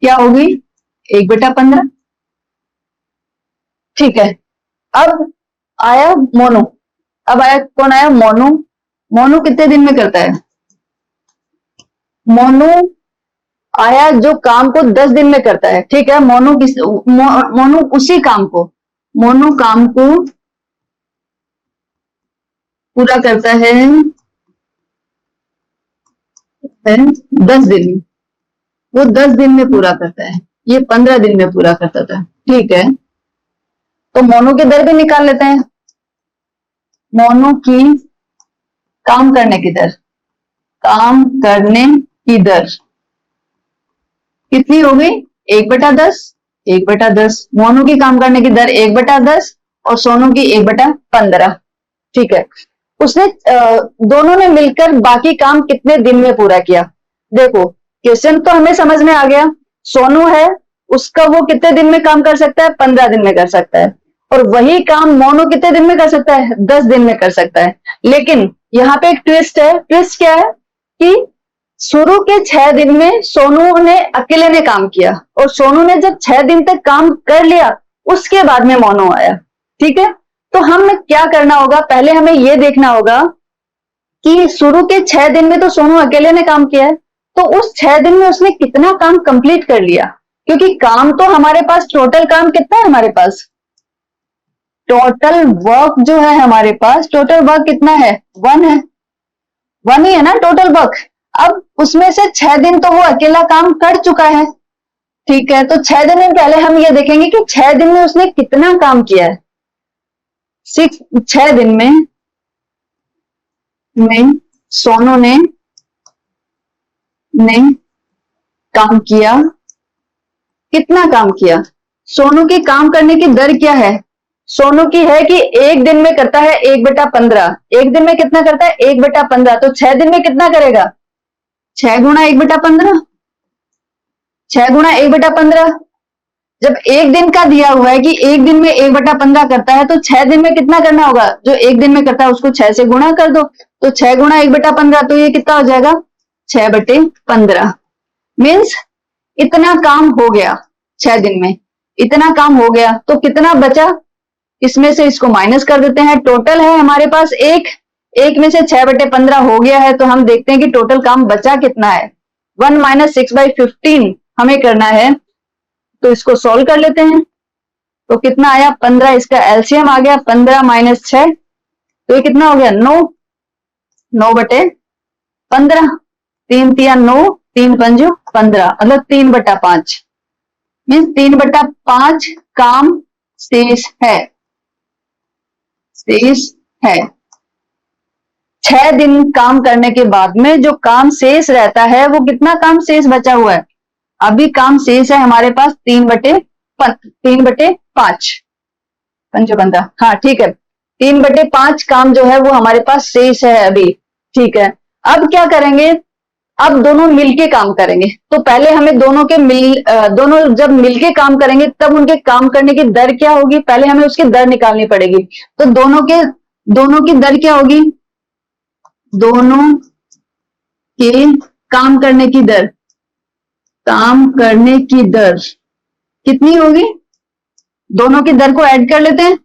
क्या होगी? 1/15। ठीक है, अब आया मोनू। अब आया कौन? आया मोनू। मोनू कितने दिन में करता है? मोनू आया जो काम को 10 दिन में करता है, ठीक है। मोनू उसी काम को, मोनू काम को पूरा करता है 10 दिन में, वो 10 दिन में पूरा करता है, ये 15 दिन में पूरा करता था, ठीक है। तो मोनू की दर भी निकाल लेते हैं। मोनू की काम करने की दर, काम करने की दर कितनी हो गई? 1/10, 1/10। मोनू की काम करने की दर 1/10 और सोनू की 1/15, ठीक है। उसने दोनों ने मिलकर बाकी काम कितने दिन में पूरा किया? देखो क्वेश्चन तो हमें समझ में आ गया। सोनू है, उसका वो कितने दिन में काम कर सकता है? 15 दिन में कर सकता है। और वही काम मोनू कितने दिन में कर सकता है? 10 दिन में कर सकता है। लेकिन यहाँ पे एक ट्विस्ट है। ट्विस्ट क्या है कि शुरू के 6 दिन में सोनू ने अकेले ने काम किया, और सोनू ने जब 6 दिन तक काम कर लिया उसके बाद में मोनू आया, ठीक है। तो हमें क्या करना होगा? पहले हमें यह देखना होगा कि शुरू के 6 दिन में तो सोनू अकेले ने काम किया है, तो उस 6 दिन में उसने कितना काम कंप्लीट कर लिया। क्योंकि काम तो हमारे पास, टोटल काम कितना है हमारे पास? टोटल वर्क जो है हमारे पास, टोटल वर्क कितना है? 1 है, 1 ही है ना टोटल वर्क। अब उसमें से 6 दिन तो वो अकेला काम कर चुका है, ठीक है। तो 6 दिन में पहले हम ये देखेंगे कि 6 दिन में उसने कितना काम किया है। 6 दिन में सोनू ने काम किया, कितना काम किया? सोनू की काम करने की दर क्या है? सोनू की है कि एक दिन में करता है 1/15। एक दिन में कितना करता है? 1/15। तो 6 दिन में कितना करेगा? 6 गुणा 1/15, 6 गुणा 1/15। जब एक दिन का दिया हुआ है कि एक दिन में 1/15 करता है, तो 6 दिन में कितना करना होगा? जो एक दिन में करता है उसको 6 से गुणा कर दो। तो 6 गुणा 1/15, तो ये कितना हो जाएगा? 6/15। मीन्स इतना काम हो गया 6 दिन में, इतना काम हो गया। तो कितना बचा? इसमें से इसको माइनस कर देते हैं। टोटल है हमारे पास एक में से 6/15 हो गया है, तो हम देखते हैं कि टोटल काम बचा कितना है। 1 - 6/15 हमें करना है, तो इसको सोल्व कर लेते हैं। तो कितना आया? 15। इसका एलसीएम आ गया 15 - 6, तो ये कितना हो गया? 9, 9/15। 3 तिया 9, 3 पंजू 15, मतलब 3/5। मीन्स 3/5 काम शेष है, शेष है। 6 दिन काम करने के बाद में जो काम शेष रहता है, वो कितना काम शेष बचा हुआ है? अभी काम शेष है हमारे पास 3/5, पंचो 15, हाँ ठीक है। 3/5 काम जो है वो हमारे पास शेष है अभी, ठीक है। अब क्या करेंगे? अब दोनों मिलके काम करेंगे। तो पहले हमें दोनों जब मिलके काम करेंगे तब उनके काम करने की दर क्या होगी? पहले हमें उसकी दर निकालनी पड़ेगी। तो दोनों की दर क्या होगी? दोनों के काम करने की दर, काम करने की दर कितनी होगी? दोनों की दर को ऐड कर लेते हैं।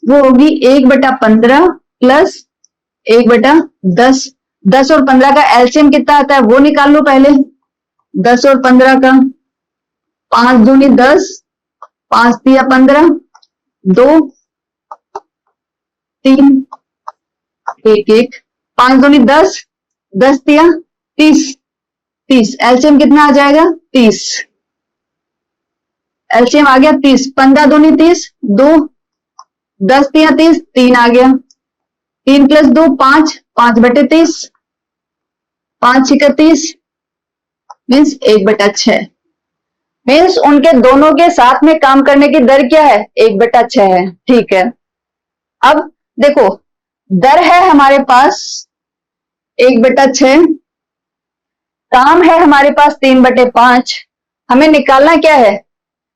वो होगी 1/15 प्लस 1/10। 10 और 15 का एलसीएम कितना आता है वो निकाल लो पहले। 10 और 15 का, 5 दूनी 10, 5 तिया 15, 2 3 1 1, 5 दूनी 10, 10 तिया 30, 30। एलसीएम कितना आ जाएगा? 30। एलसीएम आ गया 30। 15 दूनी 30, 2 10 तिया 30, 3 आ गया। 3 + 2 5, 5/30, 5 × 30 मीन्स 1/6। मीन्स उनके दोनों के साथ में काम करने की दर क्या है? 1/6 है, ठीक है। अब देखो दर है हमारे पास 1/6, काम है हमारे पास 3/5। हमें निकालना क्या है?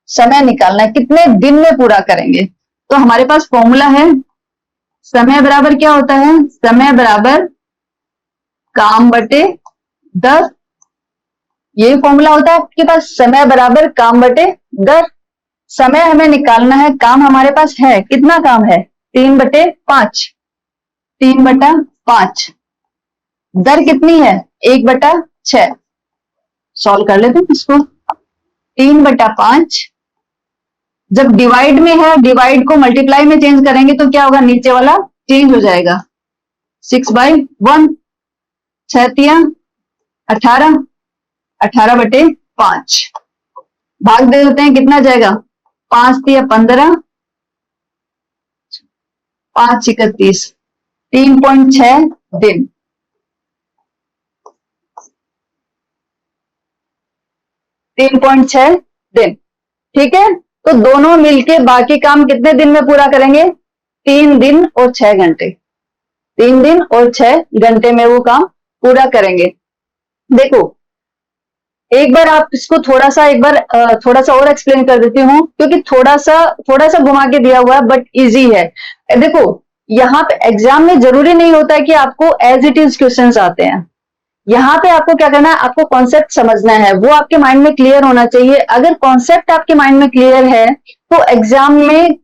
समय निकालना है, कितने दिन में पूरा करेंगे। तो हमारे पास फॉर्मूला है, समय बराबर क्या होता है? समय बराबर काम बटे दर। ये फॉर्मूला होता है आपके पास, समय बराबर काम बटे दर। समय हमें निकालना है, काम हमारे पास है, कितना काम है? 3/5, 3/5। दर कितनी है? 1/6। सॉल्व कर लेते हैं इसको। 3/5 जब डिवाइड में है, डिवाइड को मल्टीप्लाई में चेंज करेंगे तो क्या होगा, नीचे वाला चेंज हो जाएगा। 6/1, 6×3 = 18, 18/5 भाग दे देते हैं, कितना जाएगा, 5×3 = 15, 5×31, 3.6 दिन। 3.6 दिन, ठीक है। तो दोनों मिलके बाकी काम कितने दिन में पूरा करेंगे, 3 दिन और 6 घंटे। 3 दिन और 6 घंटे में वो काम पूरा करेंगे। देखो एक बार आप इसको थोड़ा सा और एक्सप्लेन कर देती हूँ, क्योंकि थोड़ा सा घुमा के दिया हुआ है बट इजी है। देखो यहाँ पे एग्जाम में जरूरी नहीं होता है कि आपको एज इट इज क्वेश्चंस आते हैं। यहाँ पे आपको क्या करना है, आपको कॉन्सेप्ट समझना है, वो आपके माइंड में क्लियर होना चाहिए। अगर कॉन्सेप्ट आपके माइंड में क्लियर है तो एग्जाम में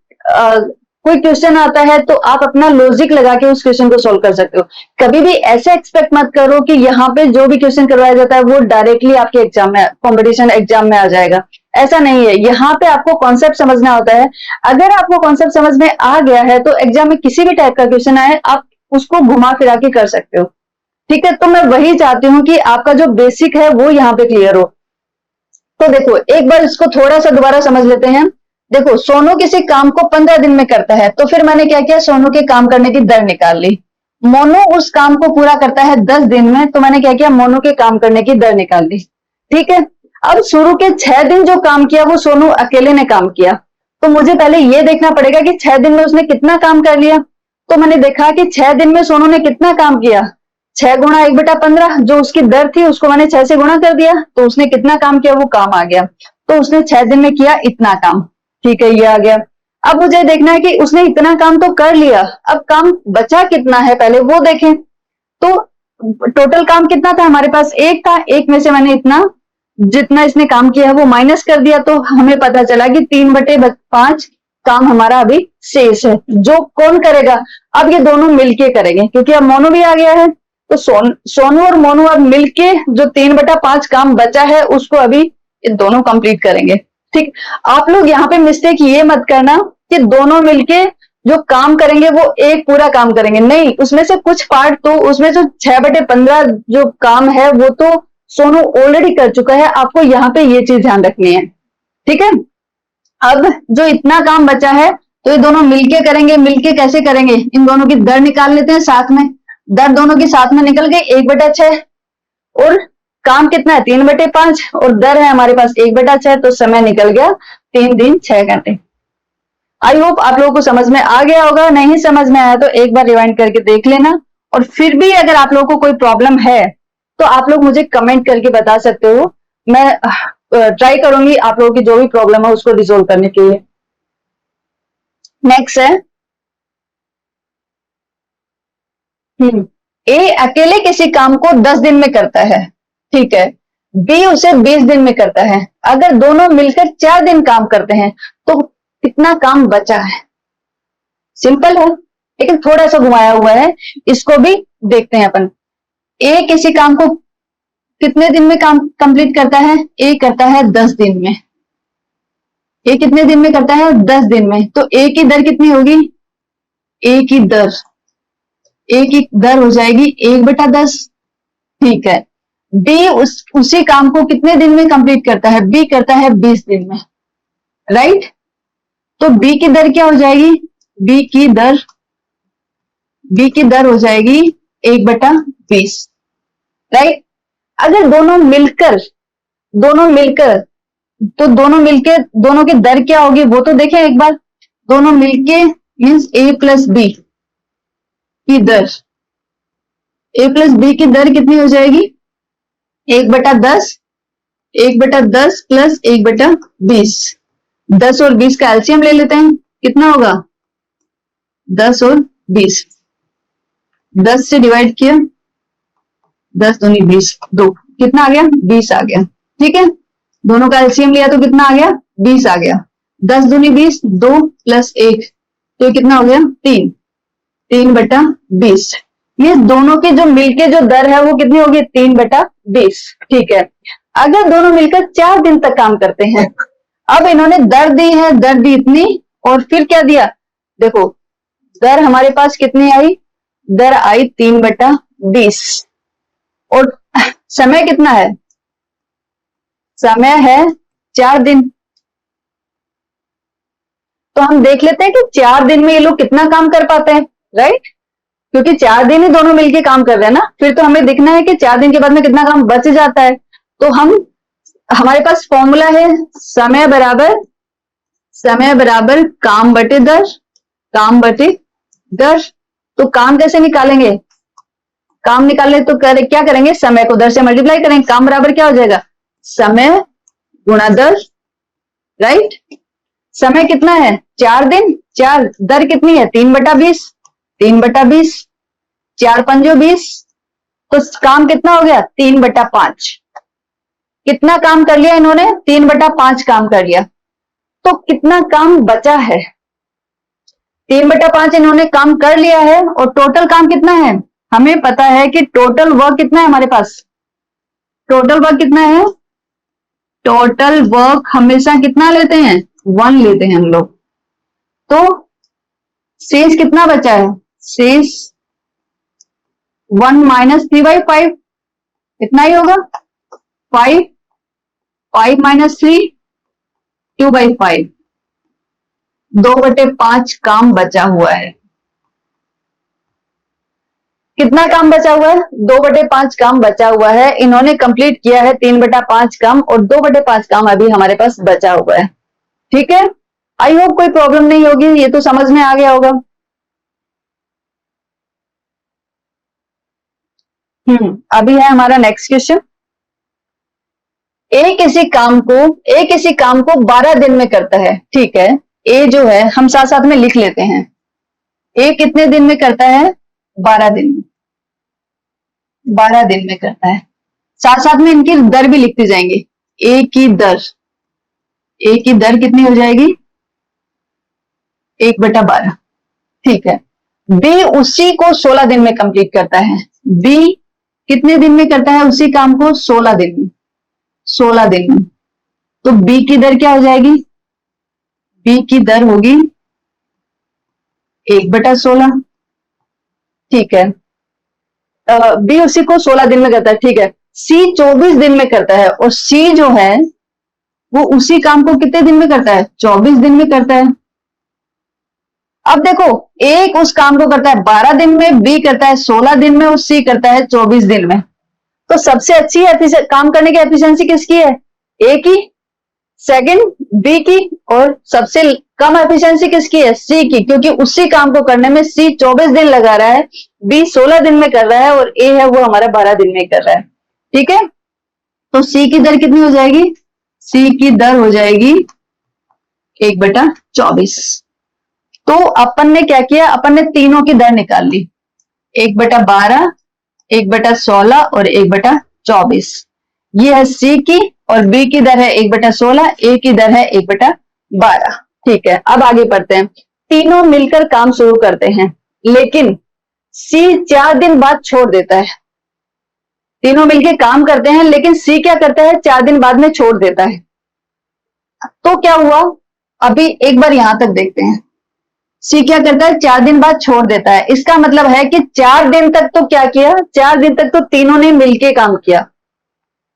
कोई क्वेश्चन आता है तो आप अपना लॉजिक लगा के उस क्वेश्चन को सॉल्व कर सकते हो। कभी भी ऐसे एक्सपेक्ट मत करो कि यहाँ पे जो भी क्वेश्चन करवाया जाता है वो डायरेक्टली आपके एग्जाम में, कॉम्पिटिशन एग्जाम में आ जाएगा, ऐसा नहीं है। यहाँ पे आपको कॉन्सेप्ट समझना होता है। अगर आपको कॉन्सेप्ट समझ में आ गया है तो एग्जाम में किसी भी टाइप का क्वेश्चन आए आप उसको घुमा फिरा के कर सकते हो, ठीक है। तो मैं वही चाहती हूँ कि आपका जो बेसिक है वो यहाँ पे क्लियर हो। तो देखो एक बार इसको थोड़ा सा दोबारा समझ लेते हैं। देखो सोनू किसी काम को 15 दिन में करता है, तो फिर मैंने क्या किया, सोनू के काम करने की दर निकाल ली। मोनू उस काम को पूरा करता है 10 दिन में, तो मैंने क्या किया, मोनू के काम करने की दर निकाल ली, ठीक है। अब शुरू के 6 दिन जो काम किया वो सोनू अकेले ने काम किया, तो मुझे पहले ये देखना पड़ेगा कि 6 दिन में उसने कितना काम कर लिया। तो मैंने देखा कि 6 दिन में सोनू ने कितना काम किया, 6 गुणा 1/15, जो उसकी दर थी उसको मैंने 6 से गुणा कर दिया, तो उसने कितना काम किया, वो काम आ गया। तो उसने 6 दिन में किया इतना काम, ठीक है, ये आ गया। अब मुझे देखना है कि उसने इतना काम तो कर लिया, अब काम बचा कितना है पहले वो देखें। तो टोटल काम कितना था हमारे पास, एक था, एक में से मैंने इतना जितना इसने काम किया है वो माइनस कर दिया, तो हमें पता चला कि 3/5 काम हमारा अभी शेष है। जो कौन करेगा, अब ये दोनों मिलके करेंगे, क्योंकि अब मोनू भी आ गया है। तो सोनू और मोनू अब मिलके जो 3/5 काम बचा है उसको अभी ये दोनों कंप्लीट करेंगे, ठीक। आप लोग यहाँ पे मिस्टेक ये मत करना कि दोनों मिलके जो काम करेंगे वो एक पूरा काम करेंगे, नहीं, उसमें से कुछ पार्ट, तो उसमें जो 6/15 जो काम है वो तो सोनू ऑलरेडी कर चुका है। आपको यहाँ पे ये चीज ध्यान रखनी है, ठीक है। अब जो इतना काम बचा है तो ये दोनों मिलके करेंगे। मिलके कैसे करेंगे, इन दोनों की दर निकाल लेते हैं साथ में। दर दोनों की साथ में निकल गई 1/6, और काम कितना है 3/5, और दर है हमारे पास 1/6, तो समय निकल गया 3 दिन 6 घंटे। आई होप आप लोगों को समझ में आ गया होगा। नहीं समझ में आया तो एक बार रिवाइंड करके देख लेना, और फिर भी अगर आप लोगों को कोई प्रॉब्लम है तो आप लोग मुझे कमेंट करके बता सकते हो। मैं ट्राई करूंगी आप लोगों की जो भी प्रॉब्लम है उसको रिजोल्व करने के लिए। नेक्स्ट है, ए अकेले किसी काम को 10 दिन में करता है, ठीक है। बी उसे 20 दिन में करता है। अगर दोनों मिलकर 4 दिन काम करते हैं तो कितना काम बचा है। सिंपल है, लेकिन थोड़ा सा घुमाया हुआ है, इसको भी देखते हैं अपन। ए किसी काम को कितने दिन में काम कंप्लीट करता है, ए करता है 10 दिन में। ए कितने दिन में करता है, 10 दिन में। तो ए की दर कितनी होगी, ए की दर हो जाएगी 1/10, ठीक है। बी उसी काम को कितने दिन में कंप्लीट करता है, बी करता है 20 दिन में, राइट। तो बी की दर क्या हो जाएगी, बी की दर हो जाएगी 1/20, राइट। अगर दोनों मिलकर तो दोनों की दर क्या होगी वो तो देखें एक बार। दोनों मिलके मीन्स ए प्लस बी की दर, ए प्लस बी की दर कितनी हो जाएगी, 1/10 प्लस 1/20। 10 और 20 का एलसीएम ले लेते हैं, कितना होगा 10 और 20। 10 से डिवाइड किया, 10 दूनी 20, 2, कितना आ गया 20 आ गया, ठीक है। दोनों का एलसीएम लिया तो कितना आ गया 20 आ गया। 10 दूनी 20, 2 प्लस 1, तो कितना हो गया 3, 3/20। ये दोनों की जो मिलके जो दर है वो कितनी होगी 3/20, ठीक है। अगर दोनों मिलकर 4 दिन तक काम करते हैं, अब इन्होंने दर दी है, दर दी इतनी, और फिर क्या दिया, देखो दर हमारे पास कितनी आई, दर आई 3/20, और समय कितना है, समय है 4 दिन। तो हम देख लेते हैं कि 4 दिन में ये लोग कितना काम कर पाते हैं, राइट, क्योंकि 4 दिन ही दोनों मिलके काम कर रहे हैं ना, फिर तो हमें देखना है कि 4 दिन के बाद में कितना काम बच जाता है। तो हमारे पास फॉर्मूला है समय बराबर काम बटे दर, काम बटे दर। तो काम कैसे निकालेंगे, काम निकालने तो क्या करेंगे, समय को दर से मल्टीप्लाई करेंगे, काम बराबर क्या हो जाएगा, समय गुणा दर, राइट। समय कितना है 4 दिन, 4, दर कितनी है 3/20, 3/20, 4 पंजो 20, तो काम कितना हो गया 3/5। कितना काम कर लिया इन्होंने, 3/5 काम कर लिया। तो कितना काम बचा है, 3/5 इन्होंने काम कर लिया है, और टोटल काम कितना है, हमें पता है कि टोटल वर्क कितना है हमारे पास, टोटल वर्क कितना है, टोटल वर्क हमेशा कितना लेते हैं 1 लेते हैं हम लोग। तो शेष कितना बचा है, शेष 1 - 3/5, इतना ही होगा, 5, 5 - 3, 2/5, 2/5 काम बचा हुआ है। कितना काम बचा हुआ है, 2/5 काम बचा हुआ है। इन्होंने कंप्लीट किया है 3/5 काम, और 2/5 काम अभी हमारे पास बचा हुआ है। ठीक है, आई होप कोई प्रॉब्लम नहीं होगी, ये तो समझ में आ गया होगा। अभी है हमारा नेक्स्ट क्वेश्चन। एक किसी काम को 12 दिन में करता है, ठीक है। ए जो है हम साथ साथ में लिख लेते हैं, ए कितने दिन में करता है, 12 दिन में, 12 दिन में करता है। साथ साथ में इनकी दर भी लिखते जाएंगे, ए की दर, ए की दर कितनी हो जाएगी 1/12, ठीक है। बी उसी को 16 दिन में कंप्लीट करता है, बी कितने दिन में करता है उसी काम को, 16 दिन में, 16 दिन में। तो बी की दर क्या हो जाएगी, बी की दर होगी 1/16, ठीक है। बी उसी को 16 दिन में करता है, ठीक है। सी 24 दिन में करता है, और सी जो है वो उसी काम को कितने दिन में करता है, 24 दिन में करता है। अब देखो, एक उस काम को करता है 12 दिन में, बी करता है 16 दिन में, और सी करता है 24 दिन में। तो सबसे अच्छी काम करने की एफिशिएंसी किसकी है, ए की, सेकंड बी की, और सबसे कम एफिशिएंसी किसकी है, सी की, क्योंकि उसी काम को करने में सी 24 दिन लगा रहा है, बी 16 दिन में कर रहा है, और ए है वो हमारा 12 दिन में कर रहा है। ठीक है, तो सी की दर कितनी हो जाएगी, सी की दर हो जाएगी 1/24। तो अपन ने क्या किया, अपन ने तीनों की दर निकाल ली, 1/12, 1/16 और 1/24। ये है सी की, और बी की दर है 1/16, ए की दर है 1/12। ठीक है, अब आगे बढ़ते हैं। तीनों मिलकर काम शुरू करते हैं, लेकिन सी 4 दिन बाद छोड़ देता है। तीनों मिलकर काम करते हैं, लेकिन सी क्या करता है, 4 दिन बाद में छोड़ देता है। तो क्या हुआ, अभी एक बार यहां तक देखते हैं। सी क्या करता है, 4 दिन बाद छोड़ देता है, इसका मतलब है कि 4 दिन तक तो क्या किया, 4 दिन तक तो तीनों ने मिलकर काम किया,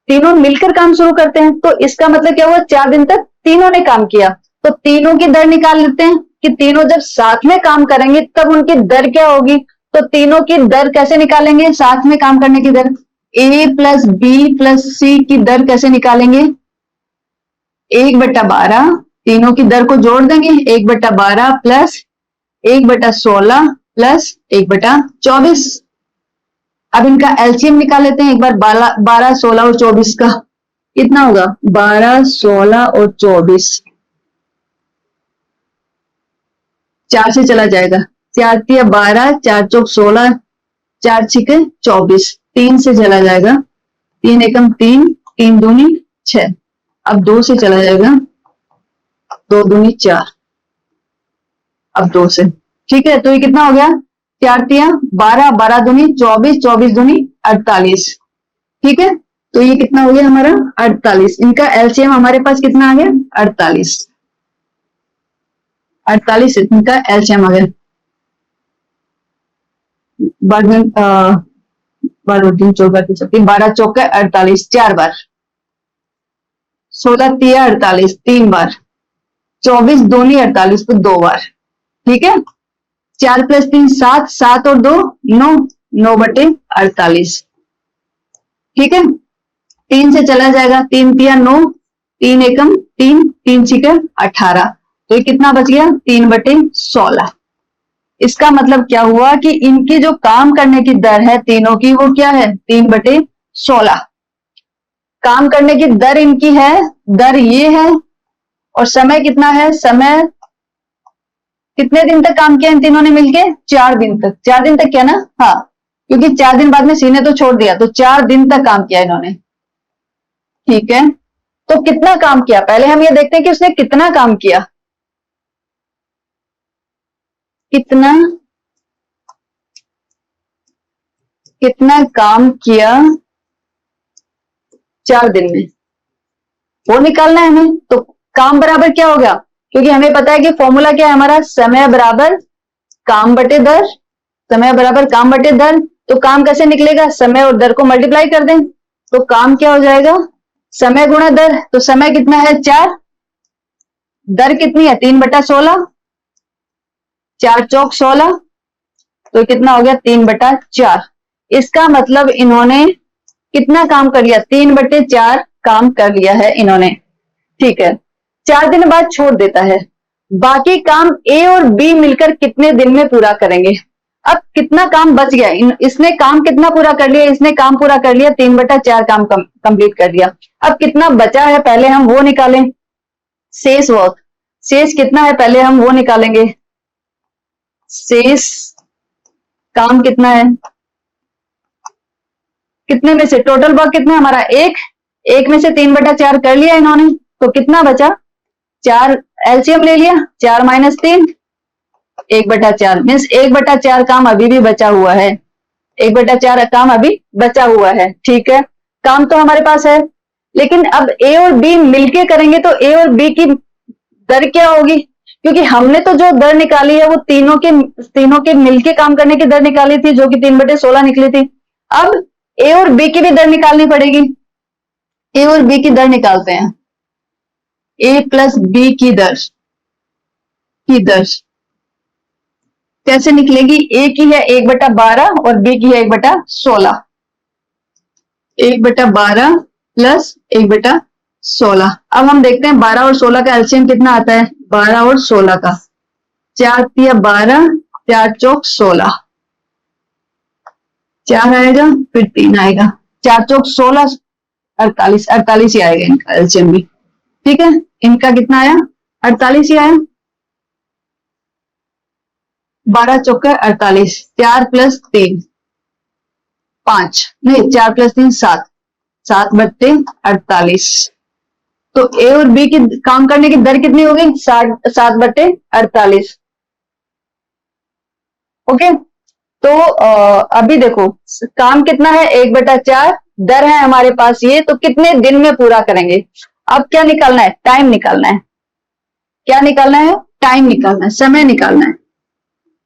तीनों मिलकर काम शुरू करते हैं। तो इसका मतलब क्या हुआ, 4 दिन तक तीनों ने काम किया। तो तीनों की दर निकाल लेते हैं कि तीनों जब साथ में काम करेंगे तब उनकी दर क्या होगी। तो तीनों की दर कैसे निकालेंगे, साथ में काम करने की दर, ए प्लस बी प्लस सी की दर कैसे निकालेंगे, 1/12, तीनों की दर को जोड़ देंगे, 1/12 प्लस 1/16 प्लस 1/24। अब इनका एलसीएम निकाल लेते हैं एक बार, 12, 16 और 24 का कितना होगा, 12, 16 और 24, 4 से चला जाएगा, 4 तिया 12, 4 चौक 16, 4 छिके 24, 3 से चला जाएगा, 3 एकम 3, 3 दूनी 6, अब 2 से चला जाएगा, 2 दूनी 4, अब 2 से, ठीक है। तो ये कितना हो गया, 4 तिया 12, 12 दूनी 24, 24 दूनी 48, ठीक है। तो ये कितना हो गया हमारा 48। इनका एलसीएम हमारे पास कितना आ गया 48। 48 इनका एलसीएम आ गया। बाद में 12 चौका 48 4 बार, 16 तिया 48 3 बार, 24 दूनी 48 तो 2 बार। ठीक है, 4 + 3 7, 7 और 2 9, 9/48। ठीक है, 3 से चला जाएगा, 3 तिया 9, 3 एकम 3, 3 छिका 18। तो ये कितना बच गया 3/16। इसका मतलब क्या हुआ कि इनकी जो काम करने की दर है तीनों की, वो क्या है 3/16। काम करने की दर इनकी है, दर ये है, और समय कितना है, समय कितने दिन तक काम किया इन तीनों ने मिलके 4 दिन तक। 4 दिन तक किया ना, हाँ, क्योंकि 4 दिन बाद में सी ने तो छोड़ दिया, तो 4 दिन तक काम किया इन्होंने। ठीक है, तो कितना काम किया, पहले हम ये देखते हैं कि उसने कितना काम किया। कितना कितना काम किया 4 दिन में, वो निकालना है हमें। तो काम बराबर क्या हो गया, क्योंकि हमें पता है कि फॉर्मूला क्या है हमारा, समय बराबर काम बटे दर। समय बराबर काम बटे दर, तो काम कैसे निकलेगा, समय और दर को मल्टीप्लाई कर दें, तो काम क्या हो जाएगा समय गुणा दर। तो समय कितना है 4, दर कितनी है 3/16, 4 चौक 16, तो कितना हो गया 3/4। इसका मतलब इन्होंने कितना काम कर लिया 3/4 काम कर लिया है इन्होंने। ठीक है, 4 दिन बाद छोड़ देता है, बाकी काम ए और बी मिलकर कितने दिन में पूरा करेंगे। अब कितना काम बच गया, इसने काम कितना पूरा कर लिया, इसने काम पूरा कर लिया 3/4 काम कंप्लीट कर दिया। अब कितना बचा है पहले हम वो निकालें, शेष वर्क, शेष कितना है पहले हम वो निकालेंगे। शेष काम कितना है, कितने में से टोटल वर्क कितना है हमारा 1, 1 में से 3/4 कर लिया इन्होंने, तो कितना बचा 4, एलसीएम ले लिया 4 - 3, 1/4 मीन्स 1/4 काम अभी भी बचा हुआ है, 1/4 काम अभी बचा हुआ है। ठीक है, काम तो हमारे पास है, लेकिन अब ए और बी मिलके करेंगे तो ए और बी की दर क्या होगी, क्योंकि हमने तो जो दर निकाली है वो तीनों के मिलके काम करने की दर निकाली थी, जो कि 3/16 निकली थी। अब ए और बी की भी दर निकालनी पड़ेगी। ए और बी की दर निकालते हैं, ए प्लस बी की दर कैसे निकलेगी, ए की है 1/12 और बी की है 1/16। 1/12 प्लस 1/16। अब हम देखते हैं 12 और 16 का एलसीएम कितना आता है, 12 और 16 का 4 तिया 12, 4 चौक 16, 4 आएगा फिर 3 आएगा, 4 चौक 16, 48, 48 ही आएगा इनका एलसीएम भी। ठीक है, इनका कितना आया 48 ही आया, 12 चौका 48, 4 + 3 5, नहीं 4 + 3 7, 7/48। तो ए और बी की काम करने की दर कितनी होगी 7/48। ओके, तो अभी देखो काम कितना है 1/4, दर है हमारे पास ये, तो कितने दिन में पूरा करेंगे। अब क्या निकालना है, टाइम निकालना है। क्या निकालना है, टाइम निकालना है, समय निकालना है।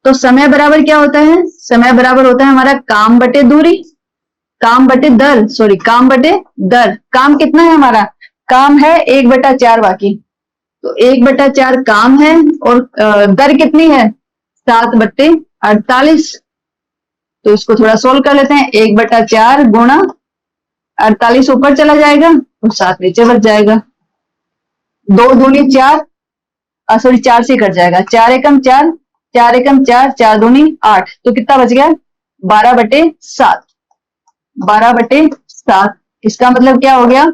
तो समय बराबर क्या होता है, समय बराबर होता है हमारा काम बटे दूरी, काम बटे दर, सॉरी काम बटे दर। काम कितना है हमारा, काम है 1/4 बाकी, तो 1/4 काम है, और दर कितनी है 7/48। तो इसको थोड़ा सोल्व कर लेते हैं, 1/4 गुणा 48 ऊपर चला जाएगा और 7 नीचे बच जाएगा, 2 दूनी 4, सॉरी 4 से कट जाएगा, 4 एकम 4, 4 एकम 4, 4 दूनी 8, तो कितना बच गया 12/7, 12/7। इसका मतलब क्या हो गया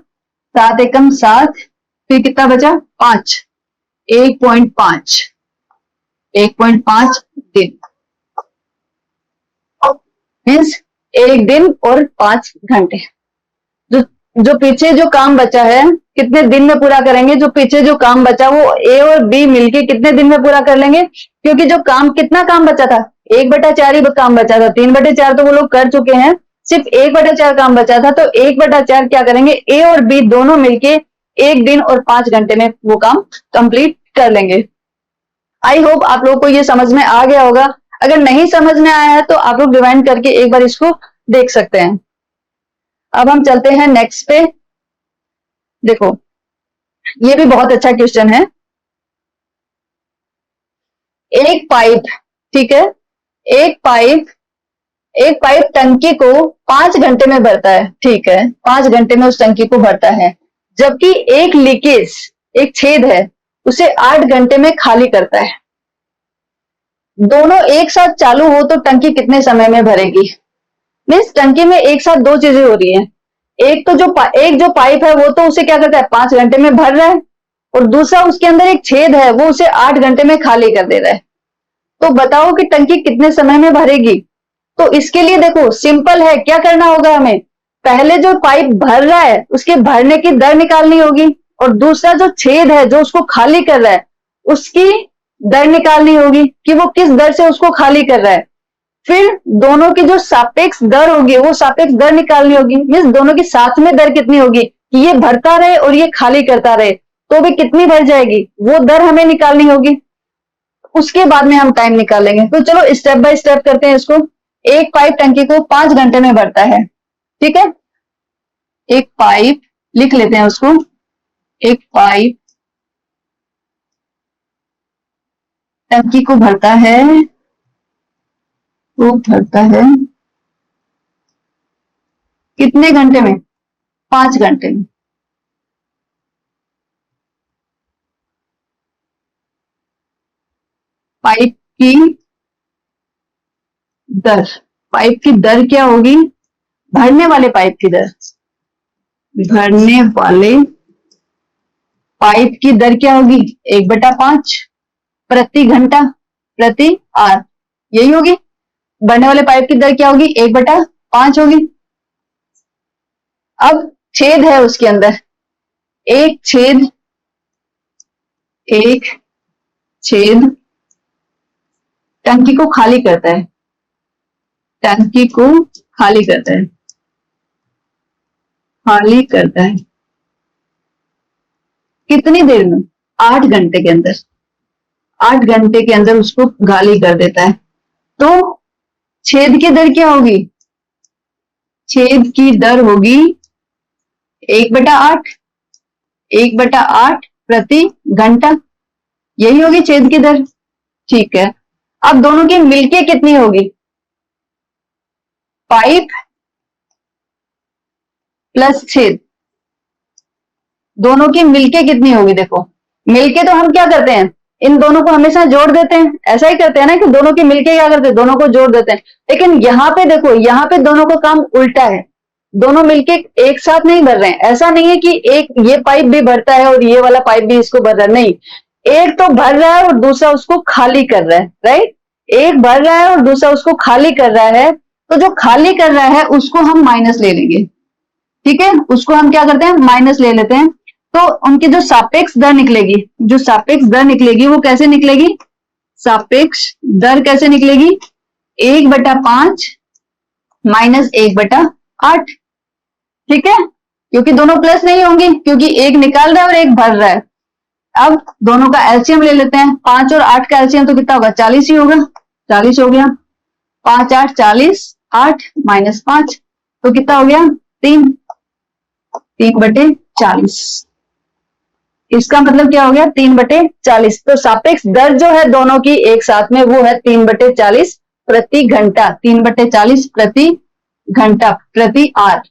7 एकम 7, फिर कितना बचा 5, 1.5, 1.5 दिन, मीन्स 1 दिन और 5 घंटे। जो पीछे जो काम बचा है कितने दिन में पूरा करेंगे, जो पीछे जो काम बचा वो ए और बी मिलके कितने दिन में पूरा कर लेंगे, क्योंकि जो काम कितना काम बचा था 1/4 ही काम बचा था, 3/4 तो वो लोग कर चुके हैं, सिर्फ 1/4 काम बचा था, तो 1/4 क्या करेंगे, ए और बी दोनों मिलके 1 दिन और 5 घंटे में वो काम कंप्लीट कर लेंगे। आई होप आप लोगों को ये समझ में आ गया होगा। अगर नहीं समझ में आया है तो आप लोग रिवाइंड करके एक बार इसको देख सकते हैं। अब हम चलते हैं नेक्स्ट पे। देखो, ये भी बहुत अच्छा क्वेश्चन है। एक पाइप, ठीक है, एक पाइप एक पाइप टंकी को 5 घंटे में भरता है, ठीक है, 5 घंटे में उस टंकी को भरता है, जबकि एक लीकेज, एक छेद है, उसे 8 घंटे में खाली करता है। दोनों एक साथ चालू हो तो टंकी कितने समय में भरेगी? मीन्स टंकी में एक साथ दो चीजें हो रही हैं। एक तो एक जो पाइप है वो तो उसे क्या करता है, 5 घंटे में भर रहा है, और दूसरा उसके अंदर एक छेद है, वो उसे 8 घंटे में खाली कर दे रहा है। तो बताओ कि टंकी कितने समय में भरेगी? तो इसके लिए देखो सिंपल है, क्या करना होगा हमें, पहले जो पाइप भर रहा है उसके भरने की दर निकालनी होगी, और दूसरा जो छेद है जो उसको खाली कर रहा है उसकी दर निकालनी होगी कि वो किस दर से उसको खाली कर रहा है। फिर दोनों की जो सापेक्ष दर होगी वो सापेक्ष दर निकालनी होगी, मीन्स दोनों की साथ में दर कितनी होगी कि ये भरता रहे और ये खाली करता रहे, तो भी कितनी भर जाएगी वो दर हमें निकालनी होगी। उसके बाद में हम टाइम निकालेंगे। तो चलो स्टेप बाय स्टेप करते हैं इसको। एक पाइप टंकी को 5 घंटे में भरता है, ठीक है, एक पाइप लिख लेते हैं उसको, एक पाइप टंकी को भरता है, वो भरता है कितने घंटे में, 5 घंटे में। पाइप की दर, पाइप की दर क्या होगी, भरने वाले पाइप की दर, भरने वाले पाइप की दर क्या होगी, 1/5 प्रति घंटा प्रति आर, यही होगी। भरने वाले पाइप की दर क्या होगी, 1/5 होगी। अब छेद है उसके अंदर, एक छेद, एक छेद टंकी को खाली करता है, टंकी को खाली करता है, खाली करता है कितनी देर में, 8 घंटे के अंदर, 8 घंटे के अंदर उसको खाली कर देता है। तो छेद की दर क्या होगी, छेद की दर होगी 1/8, 1/8 प्रति घंटा, यही होगी छेद की दर, ठीक है। अब दोनों की मिलके कितनी होगी, पाइप प्लस छेद, दोनों की मिलके कितनी होगी, देखो मिलके तो हम क्या करते हैं, इन दोनों को हमेशा जोड़ देते हैं, ऐसा ही करते हैं ना कि दोनों की मिलके क्या करते हैं, दोनों को जोड़ देते हैं। लेकिन यहाँ पे देखो, यहाँ पे दोनों का काम उल्टा है, दोनों मिलके एक साथ नहीं भर रहे हैं। ऐसा नहीं है कि एक ये पाइप भी भरता है और ये वाला पाइप भी इसको भर रहा है, नहीं, एक तो भर रहा है और दूसरा उसको खाली कर रहा है, राइट, एक भर रहा है और दूसरा उसको खाली कर रहा है। तो जो खाली कर रहा है उसको हम माइनस ले लेंगे, ठीक है, उसको हम क्या करते हैं, माइनस ले लेते हैं। तो उनकी जो सापेक्ष दर निकलेगी, जो सापेक्ष दर निकलेगी वो कैसे निकलेगी, सापेक्ष दर कैसे निकलेगी, 1/5 माइनस 1/8, ठीक है, क्योंकि दोनों प्लस नहीं होंगी, क्योंकि एक निकाल रहा है और एक भर रहा है। अब दोनों का एलसीएम ले लेते हैं, 5 और 8 का एलसीएम तो कितना होगा, 40 ही होगा, 40 हो गया, 5 8 40, 8 माइनस 5 तो कितना हो गया, 3, 3/40। इसका मतलब क्या हो गया, 3/40। तो सापेक्ष दर जो है दोनों की एक साथ में वो है 3/40 प्रति घंटा, 3/40 प्रति घंटा प्रति आर,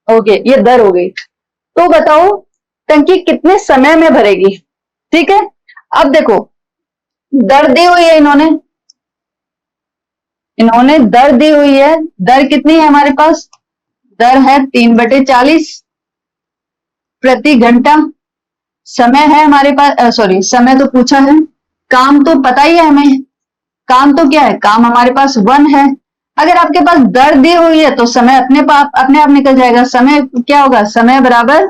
ओके, ये दर हो गई। तो बताओ टंकी कितने समय में भरेगी, ठीक है। अब देखो दर दी हुई है, इन्होंने दर दी हुई है, दर कितनी है हमारे पास, दर है 3/40 प्रति घंटा। समय है हमारे पास, सॉरी समय तो पूछा है, काम तो पता ही है हमें, काम तो क्या है, काम हमारे पास 1 है। अगर आपके पास दर दी हुई है तो समय अपने आप निकल जाएगा। समय क्या होगा, समय बराबर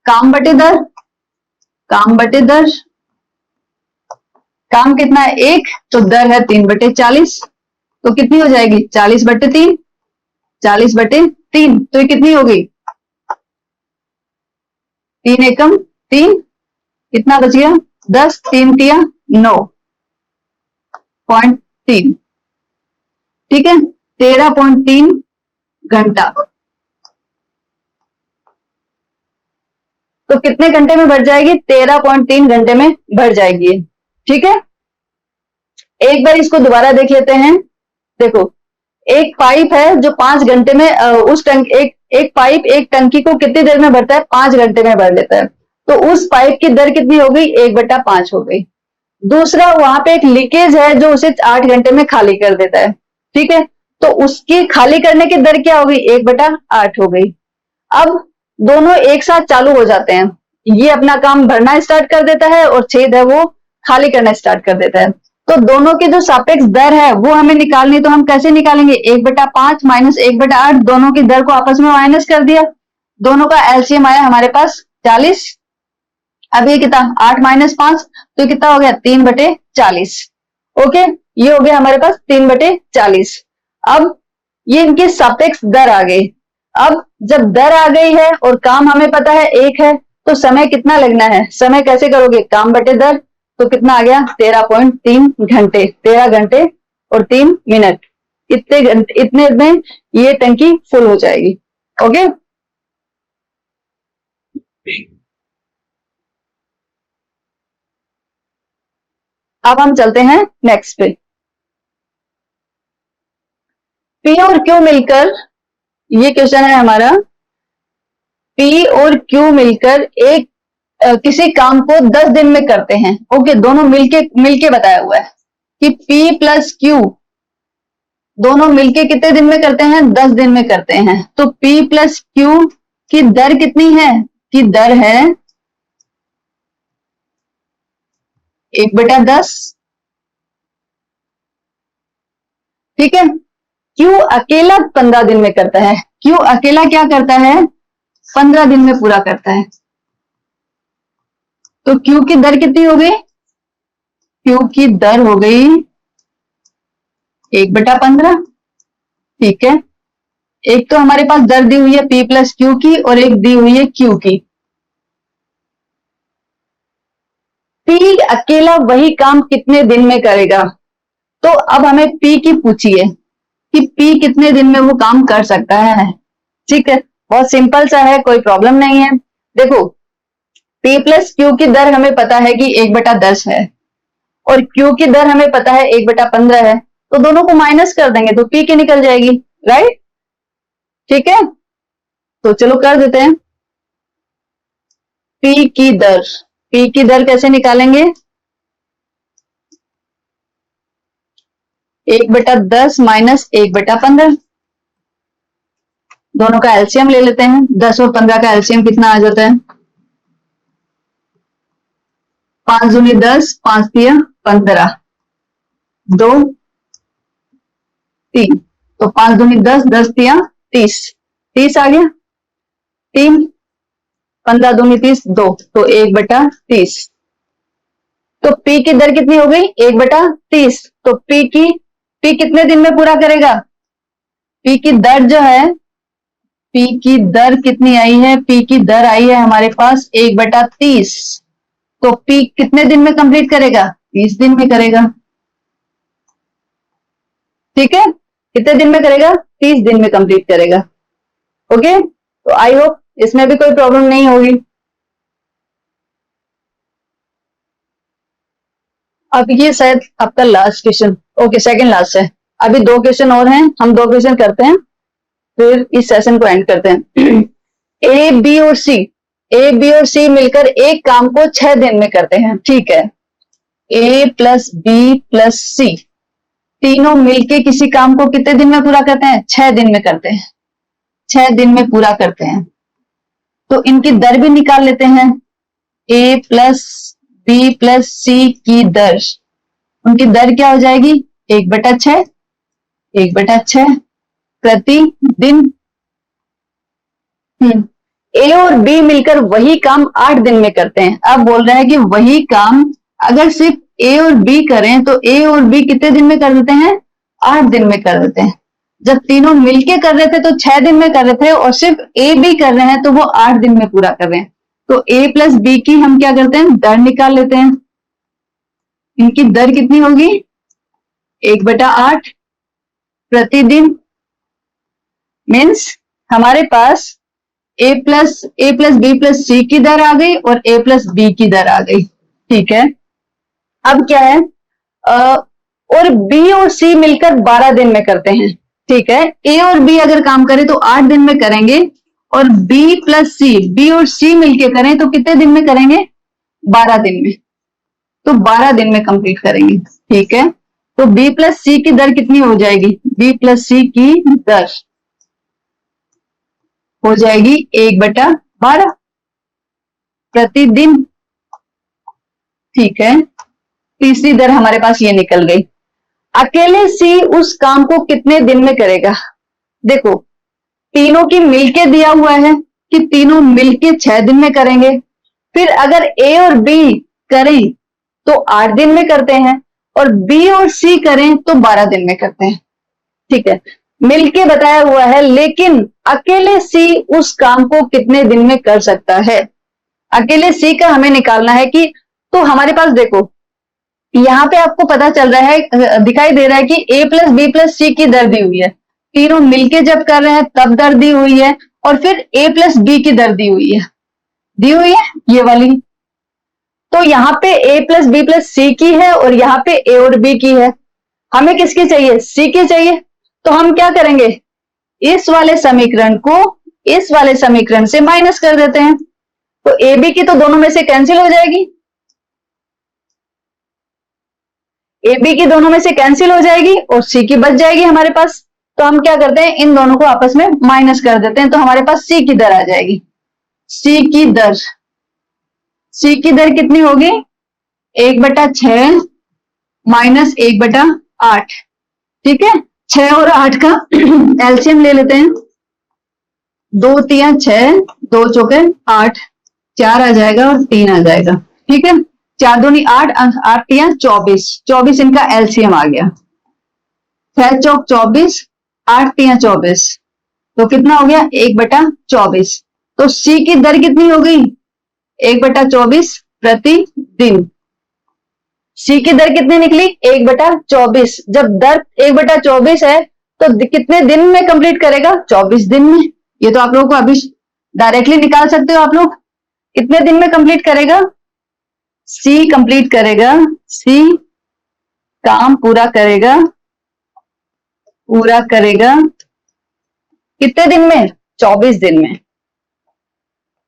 काम बटे दर, काम बटे दर, काम कितना है 1, तो दर है 3/40, तो कितनी हो जाएगी 40/3, 40/3, तो ये कितनी हो गई? 3 एकम 3, कितना बच गया? 10, 3 तिया 9.3, ठीक है, 13.3 घंटा। तो कितने घंटे में भर जाएगी? 13.3 घंटे में भर जाएगी, ठीक है। एक बार इसको दोबारा देख लेते हैं। देखो, एक पाइप है जो 5 घंटे में एक पाइप एक टंकी को कितनी देर में भरता है? 5 घंटे में भर लेता है। तो उस पाइप की दर कितनी हो गई? 1/5 हो गई। दूसरा, वहां पे एक लीकेज है जो उसे 8 घंटे में खाली कर देता है, ठीक है, तो उसकी खाली करने की दर क्या हो गई? 1/8 हो गई। अब दोनों एक साथ चालू हो जाते हैं, ये अपना काम भरना स्टार्ट कर देता है और छेद है वो खाली करना स्टार्ट कर देता है। तो दोनों की जो सापेक्ष दर है वो हमें निकालनी, तो हम कैसे निकालेंगे? 1/5 माइनस 1/8, दोनों की दर को आपस में माइनस कर दिया, दोनों का एलसीएम आया हमारे पास 40। अब ये कितना? 8 माइनस 5, तो कितना हो गया? 3/40। ओके, ये हो गया हमारे पास 3/40। अब ये इनकी सापेक्ष दर आ गई। अब जब दर आ गई है और काम हमें पता है 1 है, तो समय कितना लगना है? समय कैसे करोगे? काम बटे दर, तो कितना आ गया? 13.3 घंटे, 13 घंटे और 3 मिनट। इतने में ये टंकी फुल हो जाएगी। ओके, अब हम चलते हैं नेक्स्ट पे। पी और क्यू मिलकर, ये क्वेश्चन है हमारा, पी और क्यू मिलकर एक किसी काम को 10 दिन में करते हैं। ओके, दोनों मिलके बताया हुआ है कि P प्लस क्यू दोनों मिलके कितने दिन में करते हैं? 10 दिन में करते हैं। तो P प्लस क्यू की दर कितनी है? की दर है 1/10, ठीक है। क्यू अकेला 15 दिन में करता है। क्यू अकेला क्या करता है? 15 दिन में पूरा करता है। तो क्यू की दर कितनी हो गई? क्यू की दर हो गई 1/15, ठीक है। एक तो हमारे पास दर दी हुई है P प्लस क्यू की और एक दी हुई है क्यू की। P अकेला वही काम कितने दिन में करेगा? तो अब हमें P की पूछिए कि P कितने दिन में वो काम कर सकता है, ठीक है। बहुत सिंपल सा है, कोई प्रॉब्लम नहीं है। देखो, P प्लस क्यू की दर हमें पता है कि 1/10 है और Q की दर हमें पता है 1/15 है, तो दोनों को माइनस कर देंगे तो P की निकल जाएगी, राइट, ठीक है। तो चलो कर देते हैं। P की दर कैसे निकालेंगे? 1/10 माइनस 1/15, दोनों का एलसीएम ले लेते हैं। 10 और 15 का एलसीएम कितना आ जाता है? 5 दूनी 10, 5 तिया 15, 2 3, तो 5 दूनी 10, 10 तिया 30, 30 आ गया। 3, 15 दूनी 30, 2, तो 1/30। तो P की दर कितनी हो गई? 1/30। तो P कितने दिन में पूरा करेगा? P की दर जो है, P की दर कितनी आई है? P की दर आई है हमारे पास 1/30। तो P कितने दिन में कंप्लीट करेगा? 30 दिन में करेगा, ठीक है। कितने दिन में करेगा? 30 दिन में कंप्लीट करेगा। ओके, तो आई होप इसमें भी कोई प्रॉब्लम नहीं होगी। अब ये शायद आपका last question, okay second last है। अभी 2 क्वेश्चन और हैं, हम 2 क्वेश्चन करते हैं फिर इस सेशन को एंड करते हैं। ए बी और सी मिलकर एक काम को 6 दिन में करते हैं, ठीक है। ए प्लस बी प्लस सी तीनों मिलके किसी काम को कितने दिन में पूरा करते हैं? 6 दिन में करते हैं, 6 दिन में पूरा करते हैं। तो इनकी दर भी निकाल लेते हैं। ए प्लस बी प्लस सी की दर, उनकी दर क्या हो जाएगी? 1/6, 1/6 प्रति दिन। ए और बी मिलकर वही काम 8 दिन में करते हैं। अब बोल रहे हैं कि वही काम अगर सिर्फ ए और बी करें तो ए और बी कितने दिन में कर देते हैं? 8 दिन में कर देते हैं। जब तीनों मिलके कर रहे थे तो 6 दिन में कर रहे थे, और सिर्फ ए बी कर रहे हैं तो वो 8 दिन में पूरा कर रहे हैं। तो ए प्लस बी की हम क्या करते हैं, दर निकाल लेते हैं। इनकी दर कितनी होगी, 1/8 प्रतिदिन। मीन्स हमारे पास ए प्लस बी प्लस सी की दर आ गई और ए प्लस बी की दर आ गई। ठीक है, अब क्या है, और बी और सी मिलकर 12 दिन में करते हैं। ठीक है, ए और बी अगर काम करें तो 8 दिन में करेंगे, और बी प्लस सी, बी और सी मिलके करें तो कितने दिन में करेंगे, 12 दिन में। तो 12 दिन में कंप्लीट करेंगे। ठीक है, तो बी प्लस सी की दर कितनी हो जाएगी, बी प्लस सी की दर हो जाएगी 1/12 प्रतिदिन। ठीक है, तीसरी दर हमारे पास ये निकल गई। अकेले सी उस काम को कितने दिन में करेगा। देखो, तीनों की मिलके दिया हुआ है कि तीनों मिलके 6 दिन में करेंगे। फिर अगर ए और बी करें तो 8 दिन में करते हैं, और बी और सी करें तो 12 दिन में करते हैं। ठीक है, मिलके बताया हुआ है, लेकिन अकेले सी उस काम को कितने दिन में कर सकता है। अकेले सी का हमें निकालना है कि, तो हमारे पास देखो यहाँ पे आपको पता चल रहा है, दिखाई दे रहा है कि ए प्लस बी प्लस सी की दर दी हुई है। तीनों मिलके जब कर रहे हैं तब दर दी हुई है, और फिर ए प्लस बी की दर दी हुई है, ये वाली। तो यहाँ पे ए प्लस बी प्लस सी की है और यहाँ पे ए और बी की है। हमें किसकी चाहिए, सी की चाहिए। तो हम क्या करेंगे, इस वाले समीकरण को इस वाले समीकरण से माइनस कर देते हैं। तो ए बी की तो दोनों में से कैंसिल हो जाएगी, ए बी की दोनों में से कैंसिल हो जाएगी और सी की बच जाएगी हमारे पास। तो हम क्या करते हैं, इन दोनों को आपस में माइनस कर देते हैं, तो हमारे पास सी की दर आ जाएगी। सी की दर कितनी होगी, 1/6 माइनस 1/8। ठीक है, 6 और 8 का एलसीएम ले लेते हैं। 2 तिया 6, 2 चौके 8, 4 आ जाएगा और 3 आ जाएगा। ठीक है, 4 दूनी 8, 8 तिया 24, 24 इनका एलसीएम आ गया। 6 चौक 24, 8 तिया 24, तो कितना हो गया, 1/24। तो सी की दर कितनी हो गई, 1/24 प्रतिदिन। सी की दर कितनी निकली, 1/24। जब दर 1/24 है तो कितने दिन में कंप्लीट करेगा, 24 दिन में। ये तो आप लोगों को अभी डायरेक्टली निकाल सकते हो आप लोग, कितने दिन में कंप्लीट करेगा, सी कंप्लीट करेगा, सी काम पूरा करेगा कितने दिन में, 24 दिन में,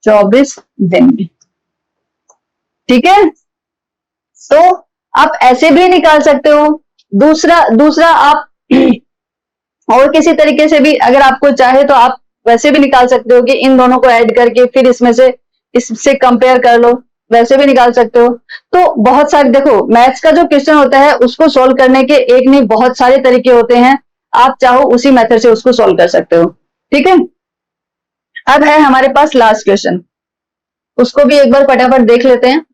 24 दिन में। ठीक है, तो आप ऐसे भी निकाल सकते हो। दूसरा आप और किसी तरीके से भी अगर आपको चाहे तो आप वैसे भी निकाल सकते हो कि इन दोनों को ऐड करके फिर इससे कंपेयर कर लो, वैसे भी निकाल सकते हो। तो बहुत सारे, देखो मैथ्स का जो क्वेश्चन होता है उसको सोल्व करने के एक नहीं बहुत सारे तरीके होते हैं, आप चाहो उसी मेथड से उसको सोल्व कर सकते हो। ठीक है, अब है हमारे पास लास्ट क्वेश्चन, उसको भी एक बार फटाफट देख लेते हैं।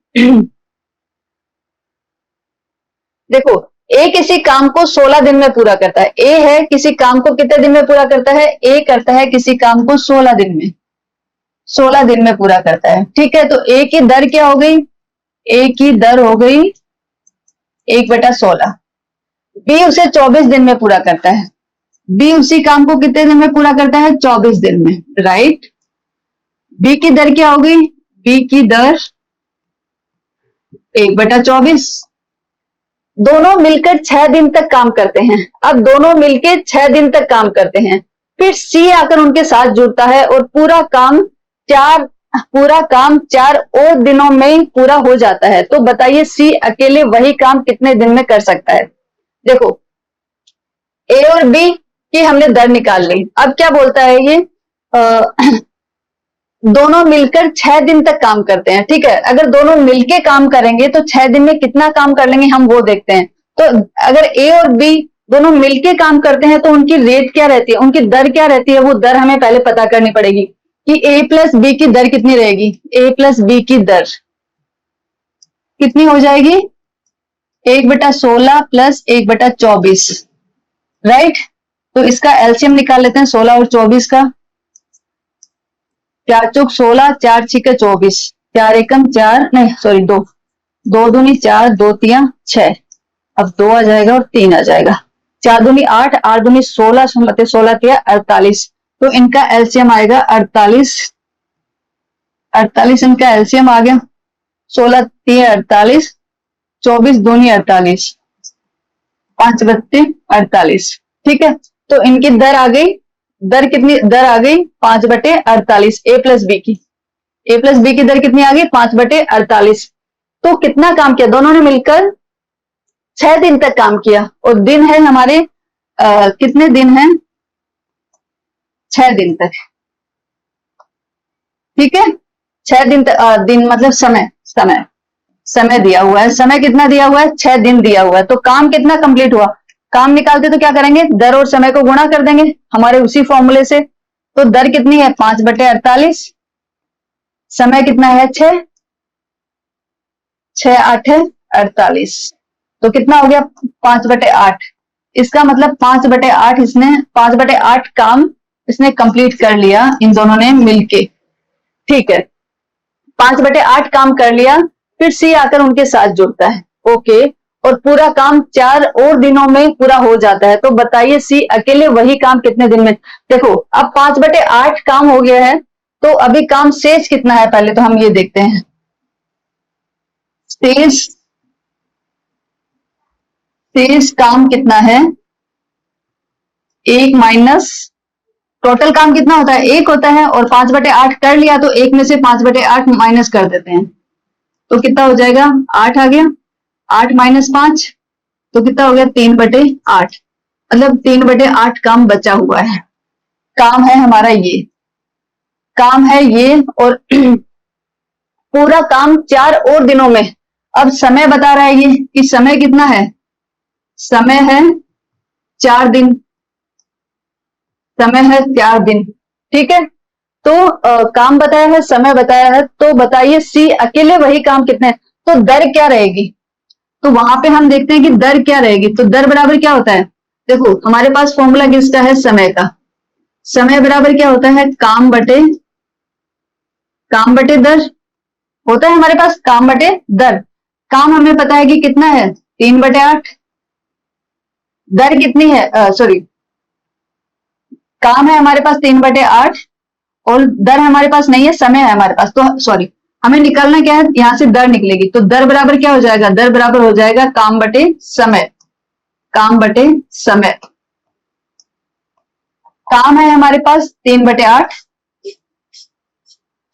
देखो, ए किसी काम को 16 दिन में पूरा करता है। ए है, किसी काम को कितने दिन में पूरा करता है, ए करता है किसी काम को 16 दिन में, 16 दिन में पूरा करता है। ठीक है, तो ए की दर क्या हो गई, ए की दर हो गई 1/16। बी उसे 24 दिन में पूरा करता है, बी उसी काम को कितने दिन में पूरा करता है, 24 दिन में। राइट, बी की दर क्या हो गई, बी की दर 1/24। दोनों मिलकर 6 दिन तक काम करते हैं। अब दोनों मिलकर 6 दिन तक काम करते हैं, फिर सी आकर उनके साथ जुड़ता है और पूरा काम 4 और दिनों में ही पूरा हो जाता है। तो बताइए सी अकेले वही काम कितने दिन में कर सकता है। देखो, ए और बी की हमने दर निकाल ली। अब क्या बोलता है ये, दोनों मिलकर 6 दिन तक काम करते हैं। ठीक है, अगर दोनों मिलके काम करेंगे तो 6 दिन में कितना काम कर लेंगे हम वो देखते हैं। तो अगर ए और बी दोनों मिलके काम करते हैं तो उनकी रेट क्या रहती है, उनकी दर क्या रहती है, वो दर हमें पहले पता करनी पड़ेगी कि ए प्लस बी की दर कितनी रहेगी। ए प्लस बी की दर कितनी हो जाएगी, 1/16 प्लस 1/24। राइट, तो इसका एलसीएम निकाल लेते हैं 16 और 24 का। 4 चौक 16, 4 छीके 24, 4 एकम 4, नहीं सॉरी 2, 2 दूनी 4, 2 तिया 6, अब 2 आ जाएगा और 3 आ जाएगा। 4 दूनी 8, 8 दूनी 16, 16 तिया 48, तो इनका एलसीएम आएगा 48। 48 इनका एलसीएम आ गया। 16 तिया 48, 24 दूनी 48, 5 बत्ती 48। ठीक है, तो इनकी दर आ गई। दर कितनी दर आ गई? 5/48 ए प्लस बी की। ए प्लस बी की दर कितनी आ गई? 5/48। तो कितना काम किया दोनों ने मिलकर? 6 दिन तक काम किया। और दिन है हमारे कितने दिन हैं? 6 दिन तक। ठीक है, 6 दिन तक। दिन मतलब समय, समय समय दिया हुआ है। समय कितना दिया हुआ है? 6 दिन दिया हुआ है। तो काम कितना कंप्लीट हुआ? काम निकालते तो क्या करेंगे? दर और समय को गुणा कर देंगे हमारे उसी फॉर्मूले से। तो दर कितनी है? 5/48। समय कितना है? 6, 6 8 है 48। तो कितना हो गया? 5/8। इसका मतलब 5/8 इसने 5/8 काम इसने कंप्लीट कर लिया इन दोनों ने मिलके। ठीक है, 5/8 काम कर लिया। फिर सी आकर उनके साथ जुड़ता है। ओके, और पूरा काम 4 और दिनों में पूरा हो जाता है। तो बताइए सी अकेले वही काम कितने दिन में? देखो अब 5/8 काम हो गया है, तो अभी काम शेष कितना है पहले तो हम ये देखते हैं। शेष काम कितना है? 1 माइनस टोटल काम कितना होता है? 1 होता है, और 5/8 कर लिया तो 1 में से 5/8 माइनस कर देते हैं। तो कितना हो जाएगा? 8 आ गया। 8 माइनस 5 तो कितना हो गया? 3/8। मतलब 3/8 काम बचा हुआ है। काम है हमारा ये, काम है ये, और पूरा काम 4 और दिनों में। अब समय बता रहा है ये कि समय कितना है? समय है 4 दिन। समय है 4 दिन। ठीक है, तो काम बताया है, समय बताया है, तो बताइए सी अकेले वही काम कितने? तो दर क्या रहेगी? तो वहां पे हम देखते हैं कि दर क्या रहेगी। तो दर बराबर क्या होता है? देखो हमारे पास फॉर्मूला किसका है? समय का। समय बराबर क्या होता है? काम बटे दर होता है हमारे पास। काम बटे दर। काम हमें पता है कि कितना है? 3/8। दर कितनी है? सॉरी, काम है हमारे पास 3/8, और दर हमारे पास नहीं है, समय है हमारे पास। तो सॉरी, हमें निकालना क्या है? यहां से दर निकलेगी। तो दर बराबर क्या हो जाएगा? दर बराबर हो जाएगा काम बटे समय। काम बटे समय। काम है हमारे पास 3/8,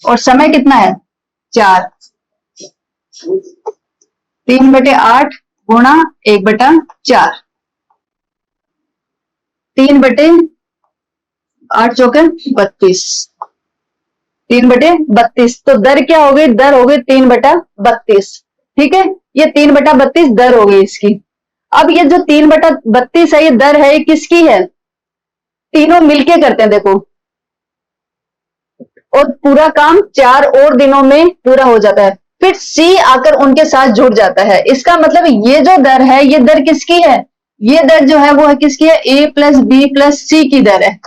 और समय कितना है? 4। 3/8 गुणा 1/4। 3/8 चौके 32। 3/32। तो दर क्या हो गई? दर हो गई 3/32। ठीक है, ये 3/32 दर हो गई इसकी। अब ये जो 3/32 है, ये दर है, ये किसकी है? तीनों मिलके करते हैं देखो, और पूरा काम 4 और दिनों में पूरा हो जाता है। फिर सी आकर उनके साथ जुड़ जाता है। इसका मतलब ये जो दर है, ये दर किसकी है? ये दर जो है वो है किसकी है? ए प्लस बी प्लस सी की दर है।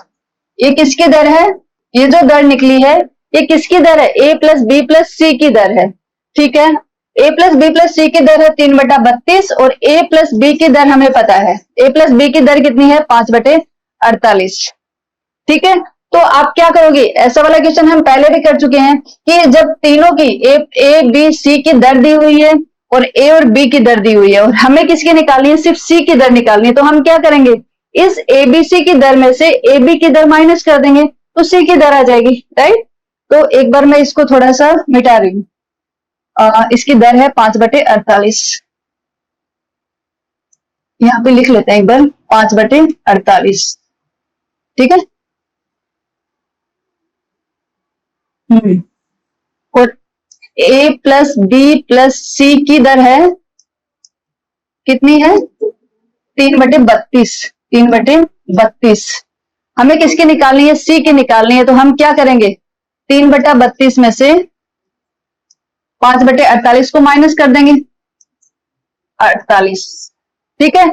ये किसकी दर है? ये जो दर निकली है, ये किसकी दर है? ए प्लस बी प्लस सी की दर है। ठीक है, ए प्लस बी प्लस सी की दर है 3/32, और ए प्लस बी की दर हमें पता है। ए प्लस बी की दर कितनी है? 5/48। ठीक है, तो आप क्या करोगे? ऐसा वाला क्वेश्चन हम पहले भी कर चुके हैं कि जब तीनों की ए बी सी की दर दी हुई है, और ए और बी की दर दी हुई है, और हमें किसकी निकालनी है? सिर्फ सी की दर निकालनी है। तो हम क्या करेंगे? इस एबीसी की दर में से ए बी की दर माइनस कर देंगे, तो सी की दर आ जाएगी। राइट, तो एक बार मैं इसको थोड़ा सा मिटा रही हूँ। इसकी दर है 5/48। यहाँ पे लिख लेते हैं एक बार, 5/48। ठीक है, और ए प्लस बी प्लस सी की दर है कितनी है? 3/32। 3/32। हमें किसकी निकालनी है? सी की निकालनी है। तो हम क्या करेंगे? 3/32 में से 5/48 को माइनस कर देंगे। 48। ठीक है।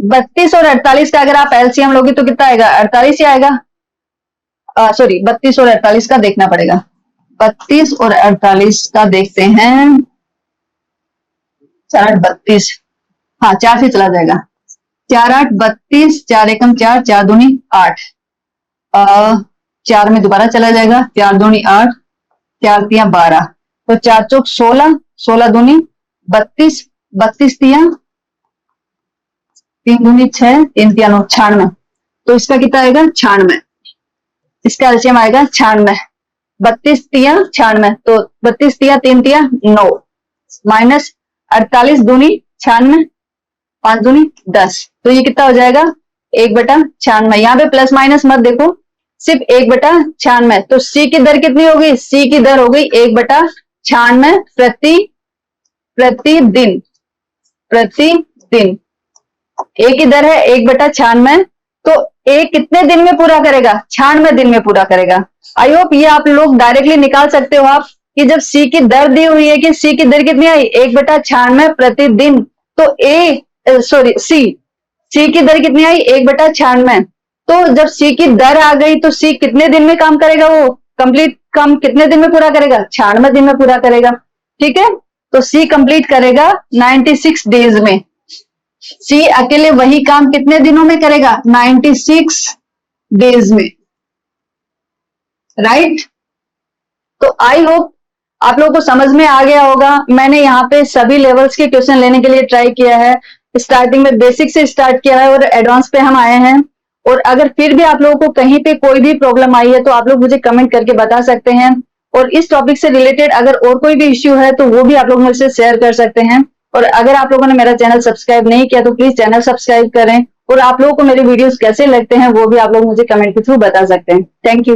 32 और 48 का अगर आप एलसीएम लोगे तो कितना आएगा, 48 ही आएगा। सॉरी 32 और 48 का देखना पड़ेगा। 32 और 48 का देखते हैं। 4 8 32, हाँ 4 से चला जाएगा। 4 8 32, 4 एकम 4, 4 दूनी 8, 4 में दोबारा चला जाएगा, 4 दूनी 8, 4 तिया 12, तो 4 चौक 16, 16 दूनी 32, 32 तिया 3 दूनी 6, 3 तिया 9, 96। तो इसका कितना आएगा, 96। इसका एलसीएम आएगा 96। 32 तिया 96, तो 32 तिया 3 तिया 9, माइनस 48 दूनी 96, 5 दूनी 10, तो ये कितना हो जाएगा 1/96। यहाँ पे प्लस माइनस मत देखो, सिर्फ 1/96। तो सी की दर कितनी होगी, सी की दर हो गई 1/96 प्रतिदिन। प्रतिदिन ए की दर है 1/96, तो ए कितने दिन में पूरा करेगा, 96 दिन में पूरा करेगा। आई होप ये आप लोग डायरेक्टली निकाल सकते हो आप, कि जब सी की दर दी हुई है कि सी की दर कितनी आई 1/96 प्रतिदिन, तो सी की दर कितनी आई 1/96। तो जब सी की दर आ गई तो सी कितने दिन में काम करेगा, वो कंप्लीट काम कितने दिन में पूरा करेगा, 96 दिन में पूरा करेगा। ठीक है, तो सी कंप्लीट करेगा 96 डेज में। सी अकेले वही काम कितने दिनों में करेगा, 96 डेज में, राइट। तो आई होप आप लोगों को समझ में आ गया होगा। मैंने यहाँ पे सभी लेवल्स के क्वेश्चन लेने के लिए ट्राई किया है। स्टार्टिंग में बेसिक से स्टार्ट किया है और एडवांस पे हम आए हैं। और अगर फिर भी आप लोगों को कहीं पे कोई भी प्रॉब्लम आई है तो आप लोग मुझे कमेंट करके बता सकते हैं। और इस टॉपिक से रिलेटेड अगर और कोई भी इश्यू है तो वो भी आप लोग मुझसे शेयर कर सकते हैं। और अगर आप लोगों ने मेरा चैनल सब्सक्राइब नहीं किया तो प्लीज चैनल सब्सक्राइब करें। और आप लोगों को मेरे वीडियोस कैसे लगते हैं वो भी आप लोग मुझे कमेंट के थ्रू बता सकते हैं। Thank you.